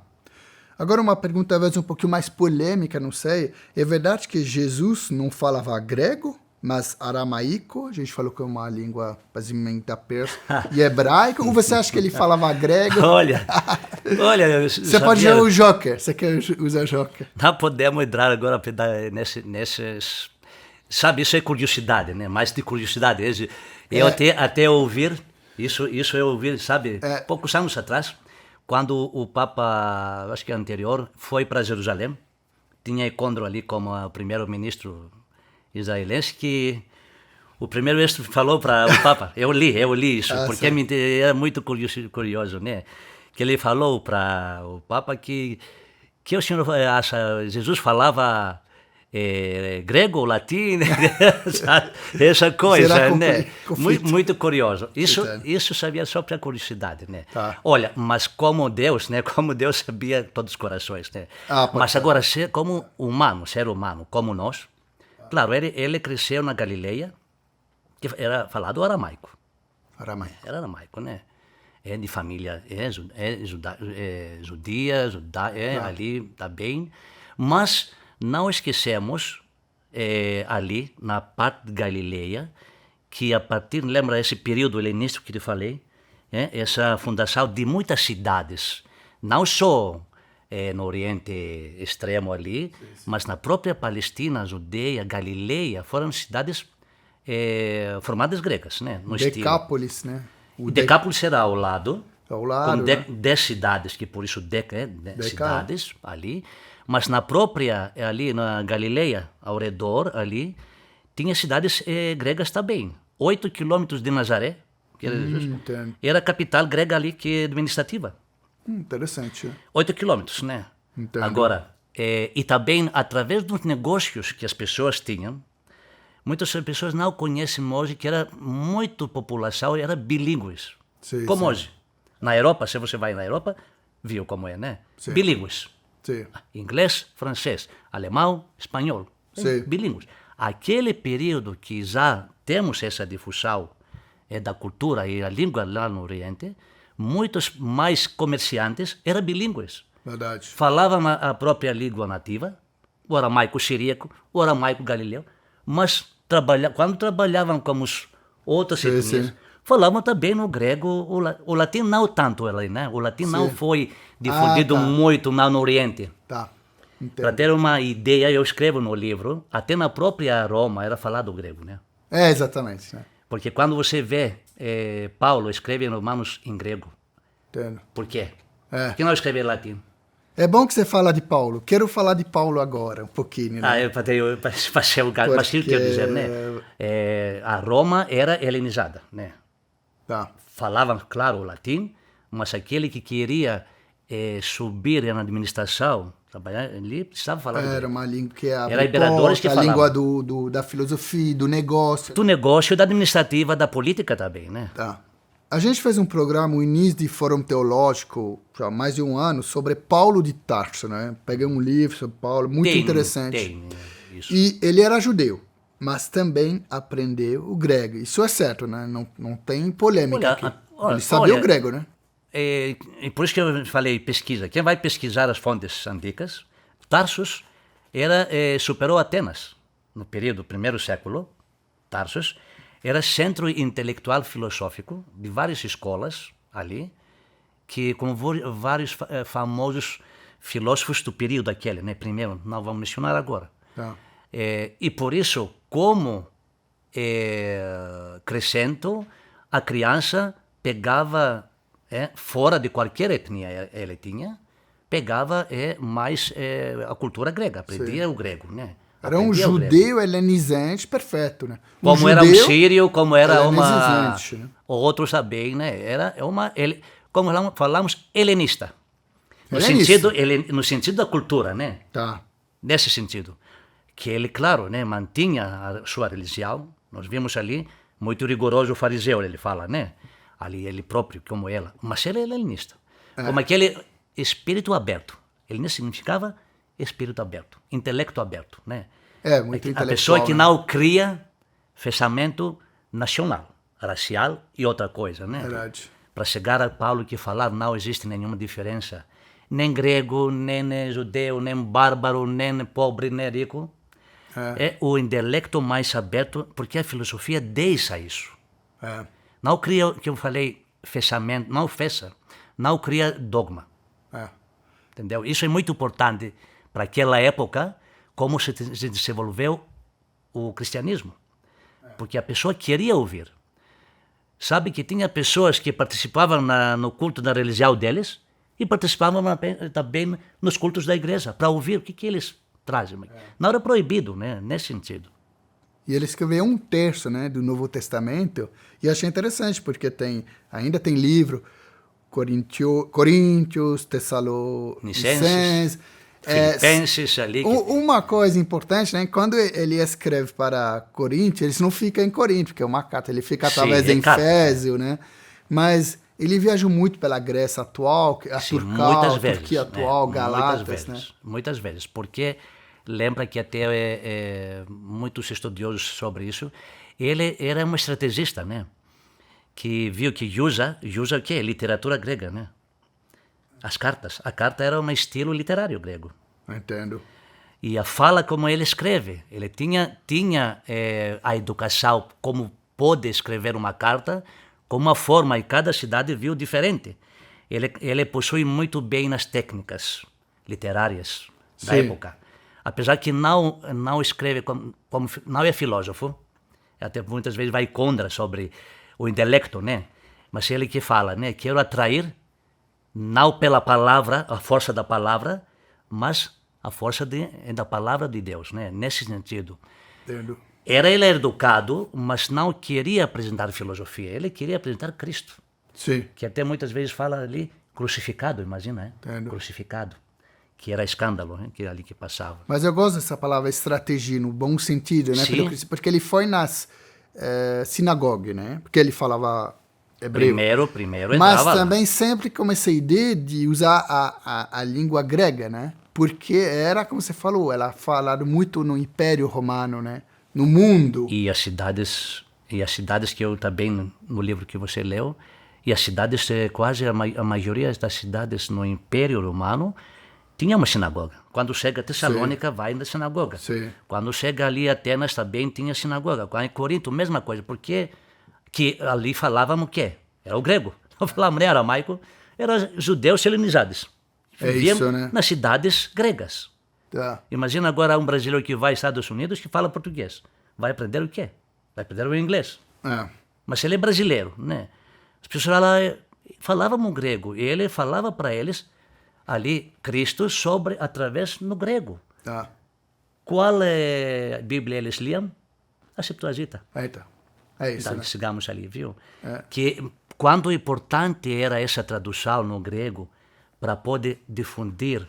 Agora uma pergunta talvez um pouquinho mais polêmica, não sei. É verdade que Jesus não falava grego, mas aramaico? A gente falou que é uma língua basicamente da Pérsia. E hebraico? Ou você acha que ele falava grego?
Olha,
você pode usar o Joker. Você quer usar o Joker?
Não podemos entrar agora nesses... Sabe, isso é curiosidade, né? Mais de curiosidade. Eu até ouvir, isso eu ouvi, sabe, poucos anos atrás, quando o Papa, acho que anterior, foi para Jerusalém, tinha encontro ali com o primeiro-ministro israelense, que o primeiro-ministro falou para o Papa, eu li isso, porque era muito curioso, né? Que ele falou para o Papa que o senhor acha, Jesus falava grego ou latim, essa coisa, né? Muito curioso. Isso sabia só para curiosidade, né? Olha, mas como Deus, né? Como Deus sabia todos os corações, né? Mas agora, como ser humano, como nós, claro, ele cresceu na Galileia, que era falado aramaico. Era aramaico, né? É de família, judia, ali também, mas não esquecemos ali na parte de Galileia, que a partir, lembra esse período helenístico que eu falei, essa fundação de muitas cidades, não só no Oriente Extremo ali, mas na própria Palestina, Judeia, Galileia, foram cidades formadas gregas, né? No
Decápolis,
estilo.
Né?
Decápolis era ao lado, com 10 cidades, que por isso cidades ali, mas na própria, ali na Galileia, ao redor ali, tinha cidades gregas também. 8 quilômetros de Nazaré, que era a capital grega ali, que é administrativa.
Interessante.
8 quilômetros, né?
Entendo.
Agora, e também através dos negócios que as pessoas tinham, muitas pessoas não conhecem hoje que era muito população, era bilíngues. Como hoje. Na Europa, se você vai na Europa, viu como é, né? Bilíngues. Inglês, francês, alemão, espanhol. Bilíngues. aquele período que já temos essa difusão da cultura e a língua lá no Oriente, muitos mais comerciantes eram bilíngues.
Verdade.
Falavam a própria língua nativa, o aramaico siríaco, o aramaico galileu, mas quando trabalhavam com os outras etnias, falavam também no grego, o latim não tanto, né? O latim não foi difundido muito no Oriente.
Tá.
Para ter uma ideia, eu escrevo no livro, até na própria Roma era falado grego, né?
Exatamente. Né?
Porque quando você vê Paulo escreve Romanos em grego.
Entendo.
Por quê? Por que não escreve em latim?
É bom que você fala de Paulo. Quero falar de Paulo agora, um pouquinho. Né?
Para ser o mas quero dizer, né? A Roma era helenizada, né?
Tá.
Falavam, claro, o latim, mas aquele que queria subir na administração, trabalhar ali, precisava falar
Era uma língua que
era imperadores que falavam.
A língua da filosofia, do negócio.
Do negócio, da administrativa, da política também, né?
Tá. A gente fez um programa, o início de Fórum Teológico, já há mais de um ano, sobre Paulo de Tarso, né? Peguei um livro sobre Paulo, muito interessante.
Tem, isso.
E ele era judeu, mas também aprendeu o grego. Isso é certo, né? Não tem polêmica aqui. Ele sabia o grego, né?
E por isso que eu falei pesquisa. Quem vai pesquisar as fontes antigas, Tarsus superou Atenas no período primeiro século. Tarsus era centro intelectual filosófico de várias escolas ali, que com vários famosos filósofos do período aquele, né? Primeiro, não vamos mencionar agora.
Tá.
E por isso, como crescendo, a criança pegava fora de qualquer etnia ele tinha, pegava mais a cultura grega, aprendia o grego, né?
Era um judeu helenizante perfeito, né?
Como era um sírio, como era uma...
Né?
Outros também, né? Era como falamos, helenista. No sentido da cultura, né?
Tá.
Nesse sentido. Que ele, claro, né, mantinha a sua religião. Nós vimos ali, muito rigoroso fariseu, ele fala, né? Ali ele próprio, como ela. Mas ele é helenista. Como aquele espírito aberto. Helenista significava espírito aberto, intelecto aberto, né?
Muito intelectual.
A pessoa que
né?
não cria fechamento nacional, racial e outra coisa, né?
Verdade.
Para chegar a Paulo que falar não existe nenhuma diferença, nem grego, nem judeu, nem bárbaro, nem pobre, nem rico. É o intelecto mais aberto, porque a filosofia deixa isso. Não cria, que eu falei, fechamento, não fecha, não cria dogma. Entendeu? Isso é muito importante para aquela época, como se desenvolveu o cristianismo. Porque a pessoa queria ouvir. Sabe que tinha pessoas que participavam no culto da religião deles e participavam também nos cultos da igreja, para ouvir o que eles trazem. Não era proibido, né? Nesse sentido.
E ele escreveu um terço, né, do Novo Testamento, e achei interessante, porque ainda tem livro, Coríntios, Tessalonicenses,
Filipenses ali.
Uma coisa importante, né? Quando ele escreve para Coríntios, ele não fica em Corinto, porque é uma carta, ele fica talvez em Éfeso, né? Mas ele viajou muito pela Grécia atual, a Turquia atual, Galatas, né?
Muitas vezes, porque lembra que até muitos estudiosos sobre isso, ele era um estrategista, né? Que viu que usa o quê? Literatura grega, né? As cartas. A carta era um estilo literário grego.
Entendo.
E a fala como ele escreve. Ele tinha a educação como pode escrever uma carta com uma forma, e cada cidade viu diferente. Ele possui muito bem nas técnicas literárias da época. Apesar que não escreve como não é filósofo, até muitas vezes vai contra sobre o intelecto, né? Mas ele que fala, né? Quero atrair não pela palavra, a força da palavra, mas a força da palavra de Deus, né? Nesse sentido.
Entendo.
Ele educado, mas não queria apresentar filosofia, ele queria apresentar Cristo.
Sim.
Que até muitas vezes fala ali, crucificado, imagina, né?
Entendo.
Crucificado. Que era escândalo, né? Que era ali que passava.
Mas eu gosto dessa palavra estratégia, no bom sentido, né?
Sim.
Porque ele foi nas sinagogas, né? Porque ele falava hebreu.
Primeiro
mas também sempre com essa ideia de usar a língua grega, né? Porque era, como você falou, ela falava muito no Império Romano, né? no mundo.
E as cidades que eu também, no livro que você leu, e as cidades, quase a maioria das cidades no Império Romano, tinha uma sinagoga. Quando chega a Tessalônica, vai na sinagoga.
Sim.
Quando chega ali a Atenas, também tinha sinagoga. Em Corinto, mesma coisa. Porque que ali falávamos o quê? Era o grego. Não falávamos nem aramaico, eram judeus helenizados. Viviam
isso, né?
nas cidades gregas.
Tá.
Imagina agora um brasileiro que vai aos Estados Unidos que fala português. Vai aprender o quê? Vai aprender o inglês.
É.
Mas ele é brasileiro, né? As pessoas lá falavam grego e ele falava para eles ali Cristo através no grego.
Tá.
Qual Bíblia eles liam? A Septuaginta.
Eita. É isso,
Então,
né?
chegamos ali, viu? Que quanto importante era essa tradução no grego para poder difundir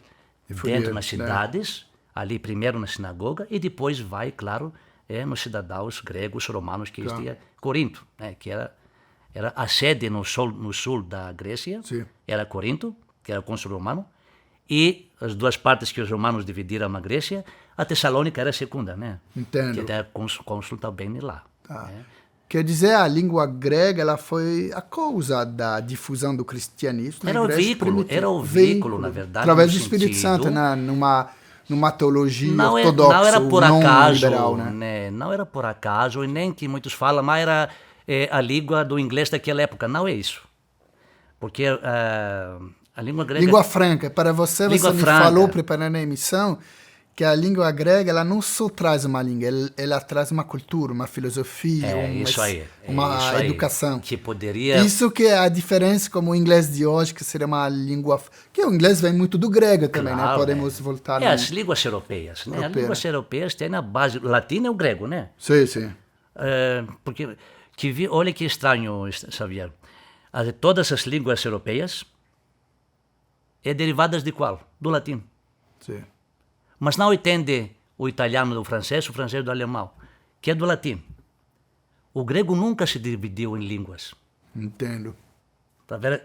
dentro das cidades, ali primeiro na sinagoga e depois vai, claro, nos cidadãos gregos, romanos que existia. Corinto, né, que era a sede no sul da Grécia,
Sim.
era Corinto, que era o cônsul romano, e as duas partes que os romanos dividiram na Grécia, a Tessalônica era a segunda, né?
Entendo.
Que até cônsul também lá.
Tá.
Né?
Quer dizer, a língua grega ela foi a causa da difusão do cristianismo na
Era o
Grécia
veículo,
primitiva.
era o veículo, na verdade.
Através
no
do Espírito
sentido-
Santo, né? numa teologia
não
ortodoxa,
não era por
não
acaso,
liberal, né?
né? Não era por acaso, e nem que muitos falam, mas era a língua do inglês daquela época. Não é isso. Porque a língua grega...
Língua franca. Para você,
Língua
você me
franca.
falou, preparando a emissão, que a língua grega ela não só traz uma língua, ela traz uma cultura, uma filosofia,
isso aí,
uma
isso aí,
educação.
que poderia...
Isso que é a diferença como o inglês de hoje, que seria uma língua... Que o inglês vem muito do grego também, né?
Claro,
Podemos voltar... no-
as línguas europeias, né? As
Europeia.
línguas europeias têm na base... O latim é o grego, né?
Sim, sim.
Porque olha que estranho, Xavier. Todas as línguas europeias é derivadas de qual? Do latim.
Sim.
Mas não entende o italiano do francês, o francês do alemão, que é do latim. O grego nunca se dividiu em línguas.
Entendo.
Para ver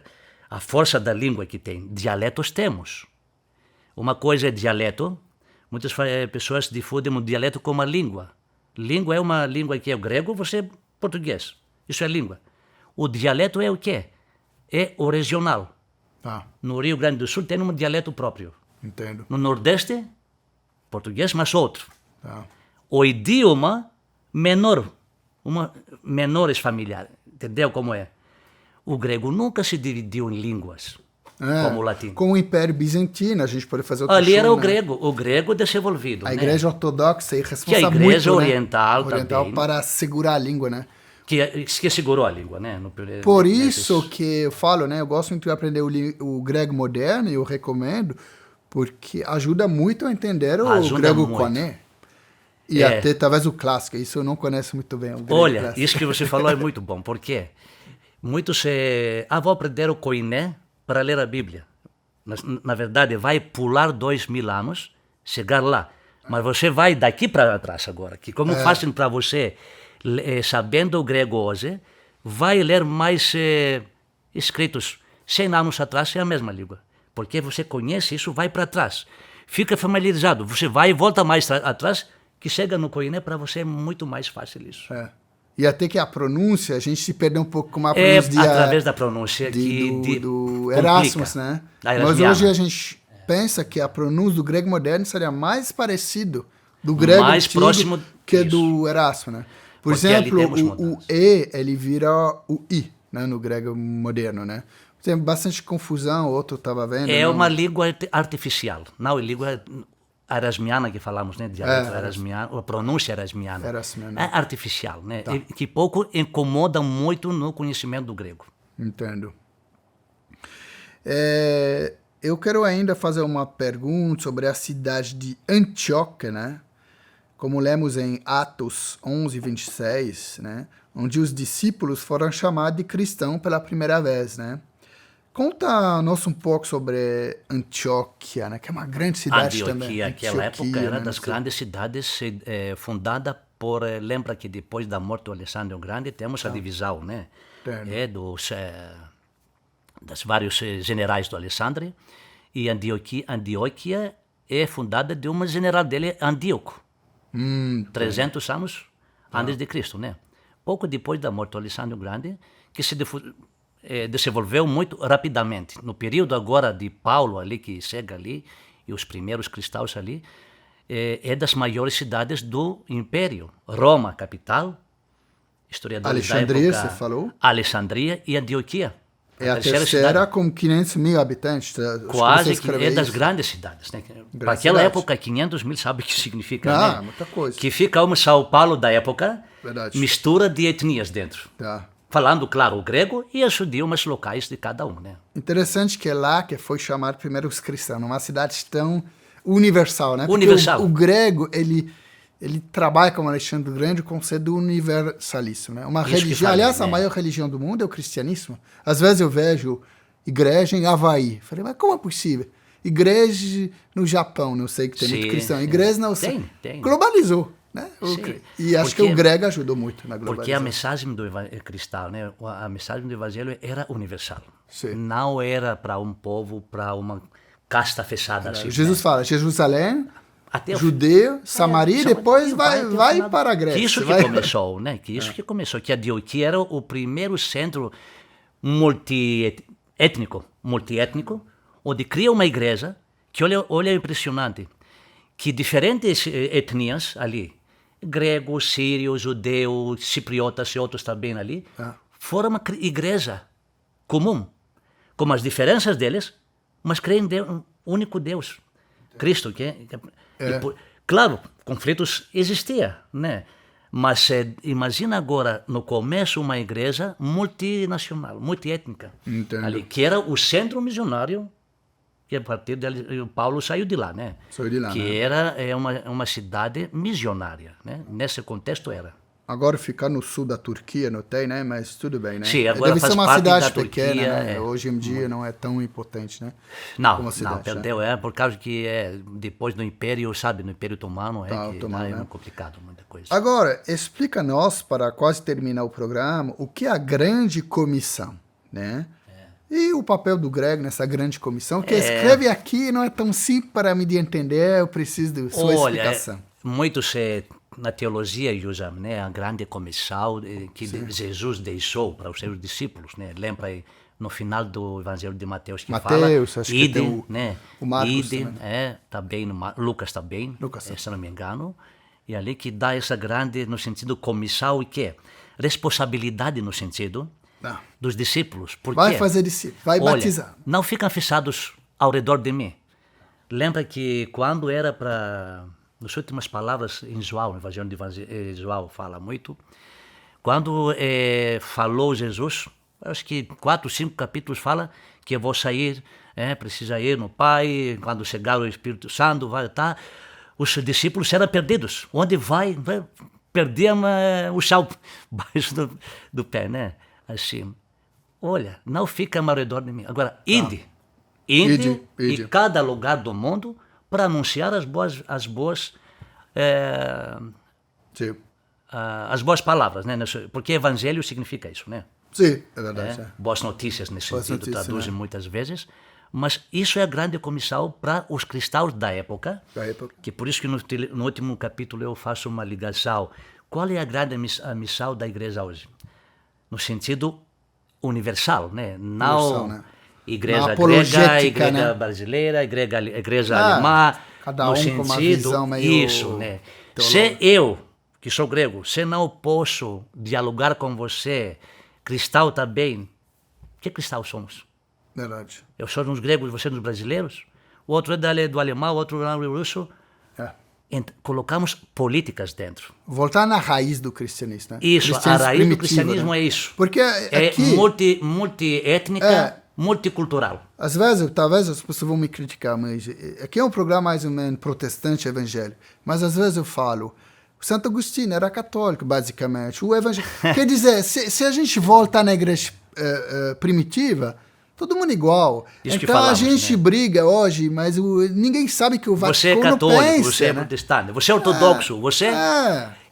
a força da língua que tem. Dialetos temos. Uma coisa é dialeto. Muitas pessoas difundem o dialeto como uma língua. Língua é uma língua que é o grego, você é português. Isso é língua. O dialeto é o quê? É o regional.
Tá.
No Rio Grande do Sul tem um dialeto próprio.
Entendo.
No Nordeste, português, mas outro.
Tá.
O idioma menor, menores familiar. Entendeu como é? O grego nunca se dividiu em línguas, como o latim.
Com o Império Bizantino, a gente pode fazer outro
Ali
show,
era
né?
o grego desenvolvido.
A
né?
Igreja Ortodoxa é
Que a
responsável
Igreja
muito,
Oriental
né? Oriental
também.
para segurar a língua, né?
Que segurou a língua, né?
Por isso que eu falo, né? Eu gosto muito de aprender o grego moderno e eu recomendo, porque ajuda muito a entender o
Ajuda
grego
muito.
koiné. E até talvez o clássico. Isso eu não conheço muito bem. O grego
Olha,
clássico.
isso que você falou é muito bom, porque muitos vou aprender o koiné para ler a Bíblia. Na verdade, vai pular 2000 anos, chegar lá. Mas você vai daqui para trás agora, que como fazem para você, sabendo o grego hoje, vai ler mais escritos 100 anos atrás, é a mesma língua. Porque você conhece isso, vai para trás. Fica familiarizado, você vai e volta mais atrás, que chega no koiné, para você é muito mais fácil isso.
E até que a pronúncia, a gente se perdeu um pouco com a pronúncia
através da pronúncia
do Erasmus, né? Mas hoje a gente pensa que a pronúncia do grego moderno seria mais parecido do grego
mais
antigo
próximo
que
disso.
do Erasmus, né? Por
Porque ali
exemplo,
temos
o
mudanças.
E, ele vira o I, né? No grego moderno, né? Tem bastante confusão, outro estava vendo.
É
não?
uma língua artificial, não é língua erasmiana que falamos, né? Dialeto erasmiano, a pronúncia erasmiana.
Erasmiana.
É artificial, né? Que pouco incomoda muito no conhecimento do grego.
Entendo. Eu quero ainda fazer uma pergunta sobre a cidade de Antioquia, né? Como lemos em Atos 11, 26, né? Onde os discípulos foram chamados de cristãos pela primeira vez, né? Conta-nos um pouco sobre Antioquia, né? Que é uma grande cidade também.
Antioquia, naquela época, era
né?
das grandes cidades fundada por... lembra que depois da morte do Alexandre o Grande, temos a divisão, né? Das vários generais do Alexandre. E Antioquia é fundada de um general dele, Antíoco. 300 anos antes de Cristo, né? Pouco depois da morte do Alessandro Grande, que se desenvolveu muito rapidamente. No período agora de Paulo ali, que chega ali, e os primeiros cristãos ali, é das maiores cidades do Império. Roma, capital, historiadores da
Alexandria,
época,
você falou?
Alexandria e Antioquia.
É a terceira com 500 mil habitantes.
Quase que é das grandes cidades. Né? Para aquela época, 500 mil, sabe o que significa? Né?
Muita coisa.
Que fica como São Paulo da época,
Verdade.
mistura de etnias dentro.
Tá.
Falando, claro, o grego e os idiomas locais de cada um. Né?
Interessante que é lá que foi chamado primeiro os cristãos, uma cidade tão universal, né? Porque
Universal.
O grego, ele trabalha como Alexandre o Grande com o conceito universalíssimo, né? Uma religião, aliás, a maior religião do mundo é o cristianismo. Às vezes eu vejo igreja em Havaí. Falei, mas como é possível? Igreja no Japão, não sei que tem muito cristão. Igreja não sei.
Tem.
Globalizou, né? E acho que o grego ajudou muito na globalização.
Porque a mensagem do cristão, né? A mensagem do evangelho era universal.
Sim.
Não era para um povo, para uma casta fechada assim.
Jesus fala, Jerusalém,
até
judeu, Samaria, depois vai para a Grécia.
Que isso que começou, né? Que isso que começou, que Antioquia era o primeiro centro multiétnico, onde cria uma igreja que, olha impressionante, que diferentes etnias ali, gregos, sírios, judeus, cipriotas e outros também ali, foram uma igreja comum, com as diferenças deles, mas creem em um único Deus, Cristo, claro, conflitos existiam, né? Mas imagina agora, no começo, uma igreja multinacional, multiétnica, ali, que era o centro missionário, que a partir de Paulo saiu de lá, né?
Saiu de lá,
que
né?
era uma cidade missionária, né? Nesse contexto era.
Agora ficar no sul da Turquia, não tem, né? Mas tudo bem, né?
Sim, agora
deve
faz
ser uma
parte
cidade
da
pequena,
Turquia,
né? Hoje em dia não é tão impotente, né?
Não, perdeu, por causa que depois do Império, sabe, no Império Otomano, é complicado, muita coisa.
Agora, explica-nos, para quase terminar o programa, o que é a grande comissão, né? E o papel do grego nessa grande comissão, que escreve aqui não é tão simples para me entender, eu preciso de sua explicação.
Muitos na teologia usam, né, a grande comissão que Jesus deixou para os seus discípulos, né? Lembra aí no final do Evangelho de Mateus que fala,
acho que tem o Marcos
também, Lucas também, se não me engano, e ali que dá essa grande, no sentido comissão, e que é responsabilidade no sentido dos discípulos. Porque,
vai fazer discípulo, vai batizar.
Não ficam fechados ao redor de mim. Lembra que quando era para... Nas últimas palavras em João, no Evangelho de João fala muito, quando falou Jesus, acho que 4, 5 capítulos fala que eu vou sair, precisa ir no Pai, quando chegar o Espírito Santo, vai estar. Os discípulos serão perdidos. Onde vai perder o chão baixo do pé, né? Assim, olha, não fica ao redor de mim. Agora, ide e cada lugar do mundo para anunciar as boas palavras, né? Porque evangelho significa isso, né?
Sim, é verdade.
Boas notícias nesse sentido, traduzem muitas vezes, mas isso é a grande comissão para os cristãos da época, que por isso que no último capítulo eu faço uma ligação. Qual é a grande missão da igreja hoje? No sentido universal, né? Não igreja grega, igreja brasileira, igreja alemã,
cada
no
com uma visão meio
isso, né? Se eu, que sou grego, se não posso dialogar com você, cristão também, que cristãos somos?
Verdade.
Eu sou dos gregos, você dos brasileiros? O outro é do alemão, o outro é do russo. Colocamos políticas dentro.
Voltar na raiz do cristianismo, né?
Isso, a raiz do cristianismo, né? É isso.
Porque aqui,
multiétnica, multicultural.
Às vezes, talvez as pessoas vão me criticar, mas aqui é um programa mais ou menos protestante evangélico. Mas às vezes eu falo, o Santo Agostinho era católico, basicamente. O evangelho... Quer dizer, se a gente voltar na igreja primitiva, todo mundo igual.
Isso
então a gente briga hoje, mas ninguém sabe que o Vaticano
Você é católico,
pensa,
você é protestante, você é ortodoxo, você...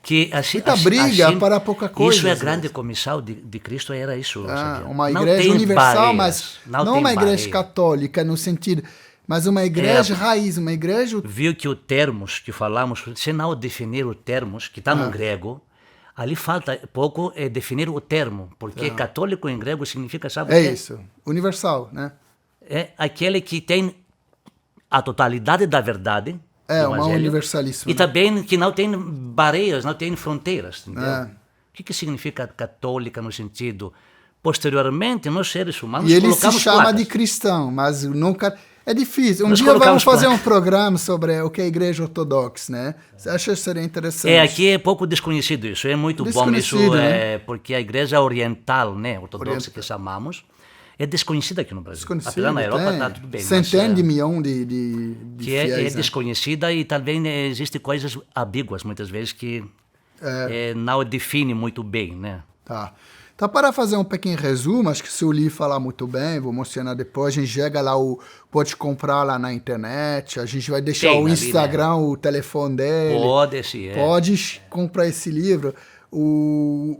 Que assim,
briga para pouca coisa.
Isso é a grande comissão de Cristo, era isso.
Uma igreja universal, mas não uma igreja católica no sentido... Mas uma igreja raiz, uma igreja...
Viu que o termos que falamos, se não definir o termos, que está no grego, Ali falta pouco definir o termo, porque católico em grego significa, sabe o
É
quê?
isso, universal, né?
É aquele que tem a totalidade da verdade
É,
do
uma
evangelho
universalismo,
e
né?
também que não tem barreiras, não tem fronteiras, entendeu?
É.
O que significa católica no sentido? Posteriormente, nós seres humanos
E ele se
colocamos
chama
placas.
de cristão, mas nunca... É difícil. Um
Nós
dia vamos
colocamos
fazer
placas.
um programa sobre o que é a igreja ortodoxa, né? Você acha que seria interessante?
Aqui é pouco desconhecido isso, é muito bom isso,
Desconhecido, né?
porque a igreja oriental, né, ortodoxa que
Oriental.
chamamos, é desconhecida aqui no Brasil. Apesar
Desconhecido,
na Europa
tem
está tudo bem, mas
centenas de milhões de
que é
fiéis, né?
desconhecida e também existem coisas ambíguas muitas vezes que não define muito bem, né?
Tá. Então, para fazer um pequeno resumo, acho que se o Lee falar muito bem, vou mencionar depois, a gente chega lá, pode comprar lá na internet, a gente vai deixar
Tem
o
ali,
Instagram, o telefone dele.
Pode, sim.
Pode comprar esse livro.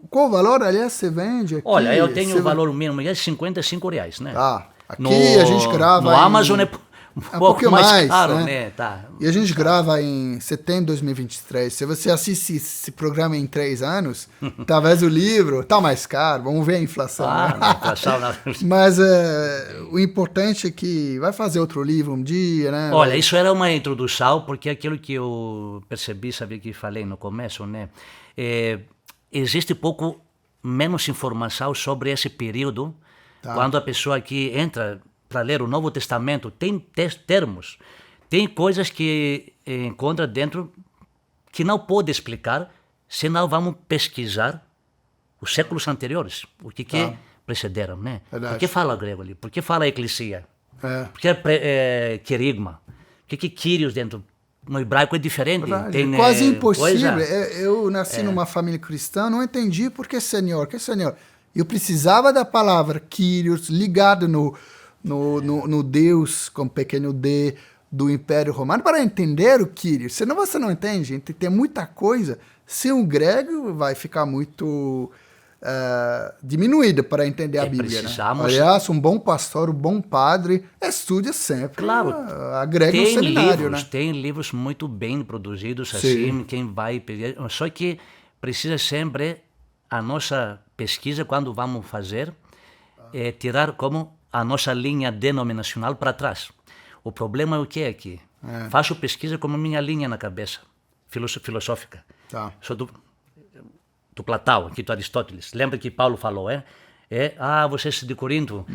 Qual o valor, aliás, você vende aqui?
Olha, eu tenho
Você
o valor mínimo de R$ 55, né?
Tá. Aqui a gente grava
no Amazon é um pouco
pouquinho
mais caro,
né?
né? Tá.
E a gente grava em setembro de 2023. Se você assiste esse programa em 3 anos, talvez o livro tá mais caro. Vamos ver a inflação.
Ah,
né?
não, inflação não.
Mas o importante é que vai fazer outro livro um dia, né?
Olha, isso era uma introdução, porque aquilo que eu percebi, sabia que falei no começo, né? Existe pouco menos informação sobre esse período, quando a pessoa que entra para ler o Novo Testamento tem termos, tem coisas que encontra dentro que não pode explicar, senão vamos pesquisar os séculos anteriores, o que precederam, né?
Verdade.
Por que fala grego ali? Por que fala eclesia?
É.
Por que querigma? Por que Kyrios dentro? No hebraico é diferente. Tem,
É quase impossível.
coisa...
Eu nasci numa família cristã, não entendi por que Senhor. Que Senhor? Eu precisava da palavra Kyrios ligado no Deus com pequeno D do Império Romano para entender o Kyrios. Senão você não entende, gente. Tem muita coisa. Se um grego vai ficar muito diminuído para entender a Bíblia.
Precisamos...
Né? Aliás, um bom pastor, um bom padre, estuda sempre
claro,
a grego no seminário.
Livros,
né?
Tem livros muito bem produzidos,
Sim.
assim, quem vai pedir. Só que precisa sempre a nossa pesquisa, quando vamos fazer, tirar como a nossa linha denominacional para trás. O problema é o que é aqui? Faço pesquisa como minha linha na cabeça, filosófica.
Tá.
Sou do Platão, aqui do Aristóteles. Lembra que Paulo falou, vocês de Corinto,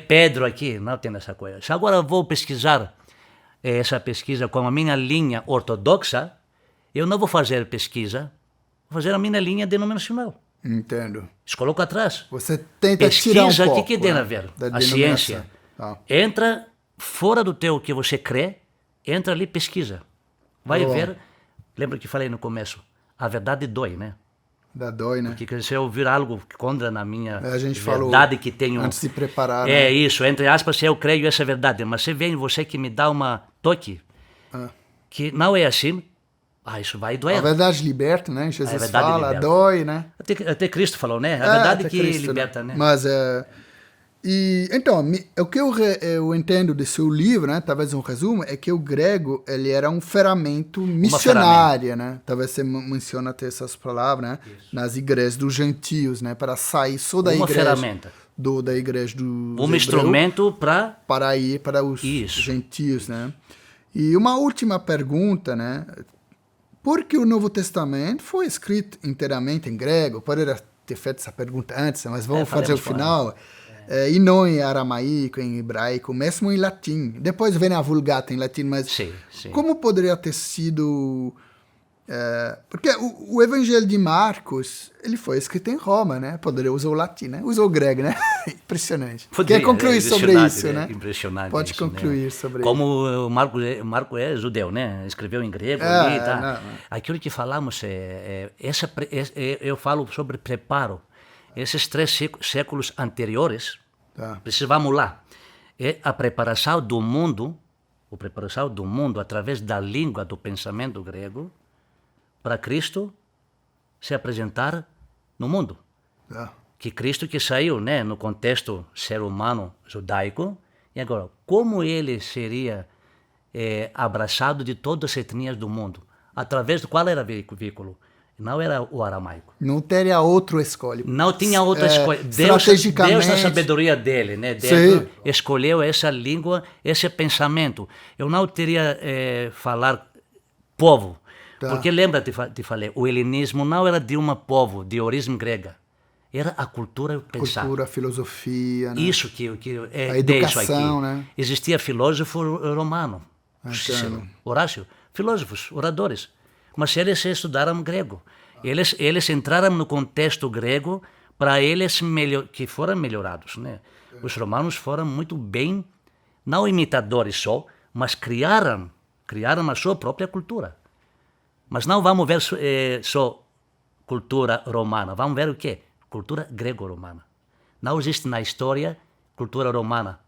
Pedro aqui, não tem essa coisa. Se agora eu vou pesquisar essa pesquisa com a minha linha ortodoxa, eu não vou fazer pesquisa, vou fazer a minha linha denominacional.
Entendo.
Coloco atrás.
Você tenta tirar um pouco.
O que tem a ver? A ciência. Entra fora do teu que você crê, entra ali, pesquisa. Vai ver, lembra que falei no começo, a verdade dói, né?
Dói, né?
Porque se eu ouvir algo contra na minha
a gente
verdade
falou
que tenho...
antes de preparar,
né? Isso, entre aspas, eu creio essa verdade. Mas se vem você que me dá uma toque, que não é assim, isso vai doer.
A verdade liberta, né? Jesus fala, liberta. Dói, né?
Até Cristo falou, né? A verdade que Cristo, liberta, né?
Mas, então, o que eu entendo do seu livro, né? Talvez um resumo, é que o grego, ele era um ferramento missionário, né? Talvez você menciona até essas palavras, né? Isso. Nas igrejas dos gentios, né? Para sair só da igreja.
Ferramenta.
Da igreja do
instrumento
para ir para os gentios, né? E uma última pergunta, né? Por que o Novo Testamento foi escrito inteiramente em grego? Poderia ter feito essa pergunta antes, mas vamos fazer o final. E não em aramaico, em hebraico, mesmo em latim. Depois vem a Vulgata em latim, mas
sim.
Como poderia ter sido... porque o Evangelho de Marcos, ele foi escrito em Roma, né? Poderia usar o latim, né? Usou o grego, né? Impressionante. Quer concluir sobre isso, né?
Impressionante.
Pode
isso,
concluir
né?
sobre
Como o Marco é judeu, né? Escreveu em grego ali, tá? Aquilo que falamos, eu falo sobre preparo. Esses 3 séculos anteriores, precisamos lá. É a preparação do mundo, através da língua do pensamento grego, para Cristo se apresentar no mundo. Que Cristo que saiu, né, no contexto ser humano judaico, e agora, como ele seria abraçado de todas as etnias do mundo? Através do qual era o veículo? Não era o aramaico.
Não teria outra escolha.
Não tinha outra escolha. Deus, na sabedoria dele, né? Deus escolheu essa língua, esse pensamento. Eu não teria falar povo. Tá. Porque lembra, te falei, o helenismo não era de uma povo, de origem grega. Era a cultura pensar.
Cultura, a filosofia, né?
Isso que é
a educação,
isso aqui.
Né?
Existia filósofo romano, Cícero, Horácio, filósofos, oradores. Mas eles estudaram grego. Eles entraram no contexto grego para eles que foram melhorados, né? Os romanos foram muito bem, não imitadores só, mas criaram a sua própria cultura. Mas não vamos ver só cultura romana, vamos ver o quê? Cultura grego-romana. Não existe na história cultura romana,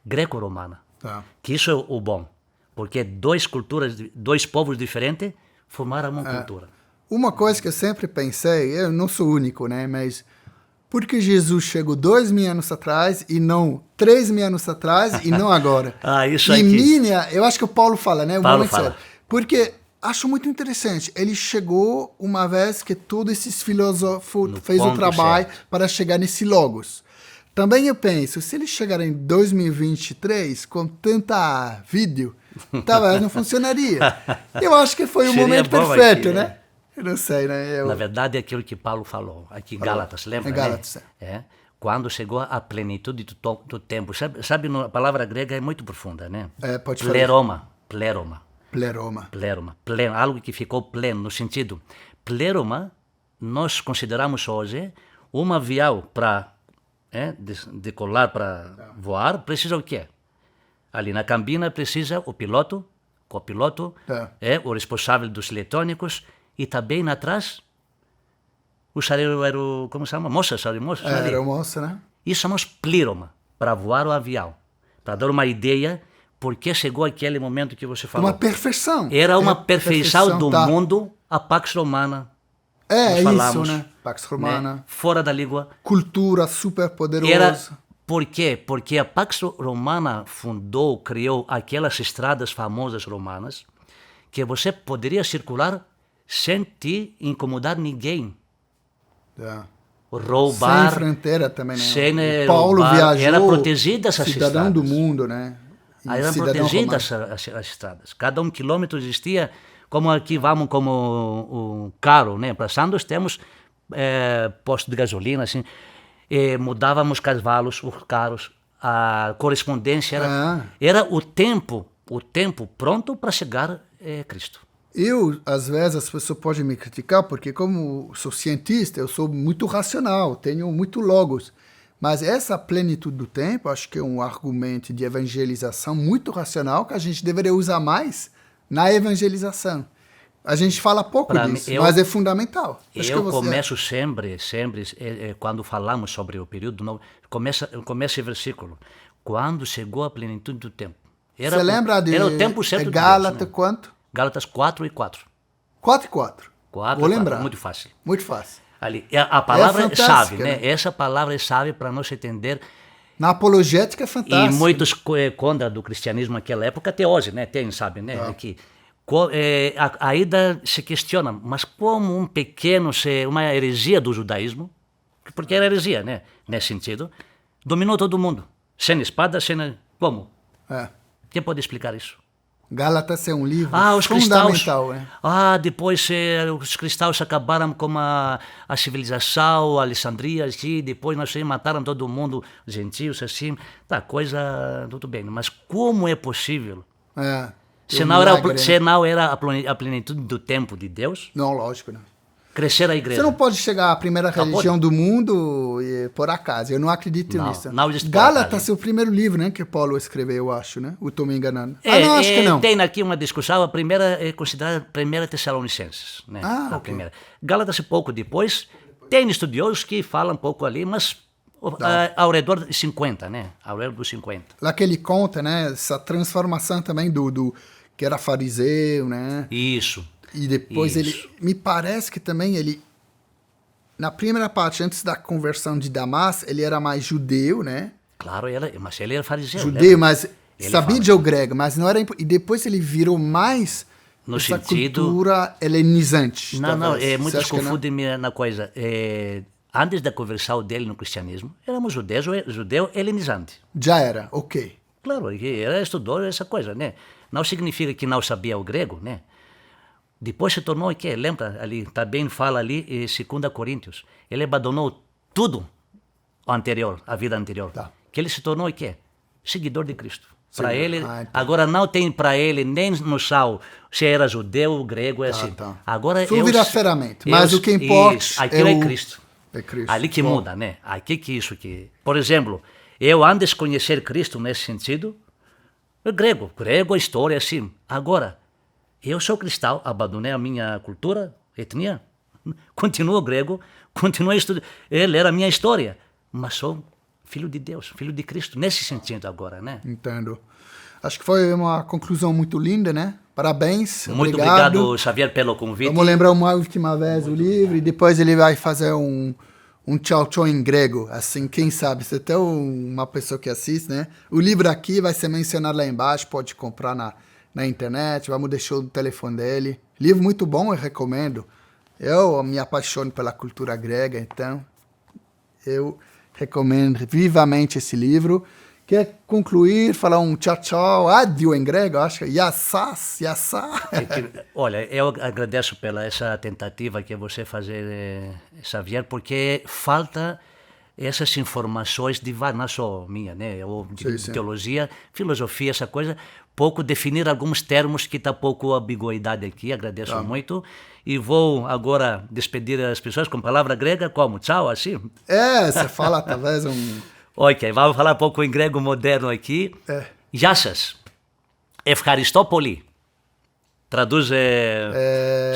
greco-romana. Tá. Que isso é o bom, porque dois povos diferentes formaram uma cultura.
Uma coisa que eu sempre pensei, eu não sou único, né? Mas por que Jesus chegou 2.000 anos atrás e não 3.000 anos atrás e não agora?
Isso
e
aqui.
Eu acho que o Paulo fala, né?
Paulo fala.
Porque acho muito interessante. Ele chegou uma vez que todos esses filósofos fez o trabalho para chegar nesse logos. Também eu penso, se eles chegarem em 2023 com tanta vídeo, talvez não funcionaria. Eu acho que foi o momento perfeito, aqui, né? Eu não sei, né?
Na verdade, é aquilo que Paulo falou, aqui em Gálatas, lembra?
Gálatas,
né? Quando chegou a plenitude do tempo. Sabe, a palavra grega é muito profunda, né?
Pode
falar.
Pleroma.
Pleno, algo que ficou pleno, no sentido. Pleroma, nós consideramos hoje um avião para decolar, para voar, precisa o quê? Ali na cabina precisa o piloto, copiloto, o responsável dos eletrônicos e também atrás como se chama? Moça.
Era moça, né?
Isso chamamos pleroma, para voar o avião, para dar uma ideia. Porque chegou aquele momento que você falou.
Uma perfeição.
Era uma perfeição do mundo, a Pax Romana.
Isso, né? Pax Romana.
Né? Fora da língua.
Cultura super poderosa.
Por quê? Porque a Pax Romana criou aquelas estradas famosas romanas que você poderia circular sem te incomodar ninguém. Roubar.
Sem fronteira também, né?
Sem
Paulo
roubar.
Viajou.
Era protegida essas
cidadão
estradas.
do mundo, né?
Eram protegidas as estradas. Cada 1 quilômetro existia, como aqui vamos como o carro, né? Para Santos temos posto de gasolina, assim. Mudávamos cavalos, os carros. A correspondência era o tempo pronto para chegar a Cristo.
Às vezes, as pessoas podem me criticar, porque como sou cientista, eu sou muito racional, tenho muito logos. Mas essa plenitude do tempo, acho que é um argumento de evangelização muito racional que a gente deveria usar mais na evangelização. A gente fala pouco disso, mas é fundamental.
Começo sempre, quando falamos sobre o período novo, começa esse versículo. Quando chegou a plenitude do tempo.
Você lembra
era o tempo certo de
Gálatas,
Deus, né?
quanto?
Gálatas 4:4.
4:4.
Vou lembrar. Muito fácil.
Muito fácil.
Ali, a palavra é chave, né? Essa palavra é chave para nós entender.
Na apologética é fantástica.
E muitos contra do cristianismo naquela época, até hoje, né? Sabe, né? Que ainda se questiona, mas como uma heresia do judaísmo, porque era heresia, né? Nesse sentido, dominou todo mundo. Sem espada, como? Quem pode explicar isso?
Gálatas é um livro fundamental.
Depois os cristãos acabaram com a civilização, a Alexandria, assim, depois nós mataram todo mundo, gentios, assim, coisa, tudo bem. Mas como é possível? Se não era a plenitude do tempo de Deus?
Não, lógico, não.
Crescer a igreja.
Você não pode chegar à primeira religião do mundo por acaso. Eu não acredito nisso.
Não existe
Gálatas é o primeiro livro, né, que Paulo escreveu, eu acho, né? Eu estou me enganando. Não, acho que não.
Tem aqui uma discussão. A primeira é considerada a primeira Tessalonicenses, né? A primeira. Gálatas é pouco depois. Tem estudiosos que falam um pouco ali, mas ao redor de 50, né? Ao redor dos 50.
Lá que ele conta, né? Essa transformação também do que era fariseu, né?
Isso.
E depois ele, me parece que também ele, na primeira parte, antes da conversão de Damasco, ele era mais judeu, né?
Claro, mas ele era fariseu.
Judeu, mas sabia de grego, mas não era... E depois ele virou mais
no
essa
sentido...
cultura helenizante.
Não,
talvez.
muitos
Você acha que não?
confundem na coisa. Antes da conversão dele no cristianismo, éramos judeu helenizante.
Já era, ok.
Claro, ele estudou essa coisa, né? Não significa que não sabia o grego, né? Depois se tornou o quê? Lembra ali, também fala ali em 2 Coríntios. Ele abandonou tudo o anterior, a vida anterior.
Tá.
Que ele se tornou o quê? Seguidor de Cristo. Para
Seguidor.
ele,
Então.
agora não tem para ele nem noção se era judeu, grego, é assim.
Tá.
Agora
Tudo vira ferramenta, mas o que importa
aquilo é Cristo.
É Cristo.
Ali que muda, né? Aqui que isso que... Por exemplo, eu antes de conhecer Cristo nesse sentido, grego, história, assim. Agora, eu sou cristão, abandonei a minha cultura, etnia, continuo grego, continuo estudando. Ele era a minha história, mas sou filho de Deus, filho de Cristo, nesse sentido agora, né?
Entendo. Acho que foi uma conclusão muito linda, né? Parabéns.
Muito obrigado, Xavier, pelo convite.
Vamos lembrar uma última vez o livro e depois ele vai fazer um tchau-tchau em grego. Assim, quem sabe, se tem uma pessoa que assiste, né? O livro aqui vai ser mencionado lá embaixo, pode comprar na internet, vamos deixar o telefone dele. Livro muito bom, eu recomendo. Eu me apaixono pela cultura grega, então eu recomendo vivamente esse livro. Quer concluir, falar um tchau-tchau, adio em grego, acho que yassas.
Olha, eu agradeço pela essa tentativa que você fazer, Xavier, porque falta essas informações não só minha, né, ou de teologia, filosofia, essa coisa, pouco definir alguns termos que está pouco ambiguidade aqui, agradeço muito, e vou agora despedir as pessoas com palavra grega, como tchau, assim?
Você fala talvez
Ok, vamos falar um pouco em grego moderno aqui. Γεια σας. Ευχαριστόπολη. Traduz,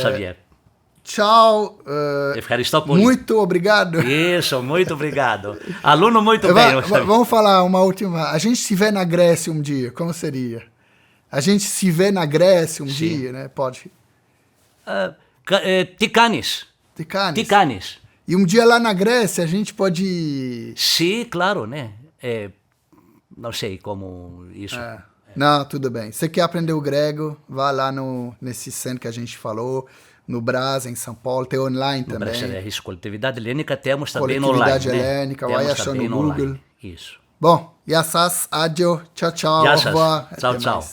Xavier.
Tchau.
Ευχαριστόπολη.
Muito obrigado.
Isso, muito obrigado. Aluno muito bem.
Vamos falar uma última. A gente se vê na Grécia um dia, como seria? A gente se vê na Grécia um dia, né? Pode.
Tikanis. E
um dia lá na Grécia a gente pode...
Sim, claro, né? Não sei como isso...
Não, tudo bem. Você quer aprender o grego, vá lá nesse centro que a gente falou, no Brasa, em São Paulo, tem online também.
No Brasa, isso, coletividade helênica, temos também online.
Coletividade helênica, vai achar no Google.
Isso.
Bom, yassas, adio, tchau, tchau,
Yassas.
au revoir.
Tchau, tchau.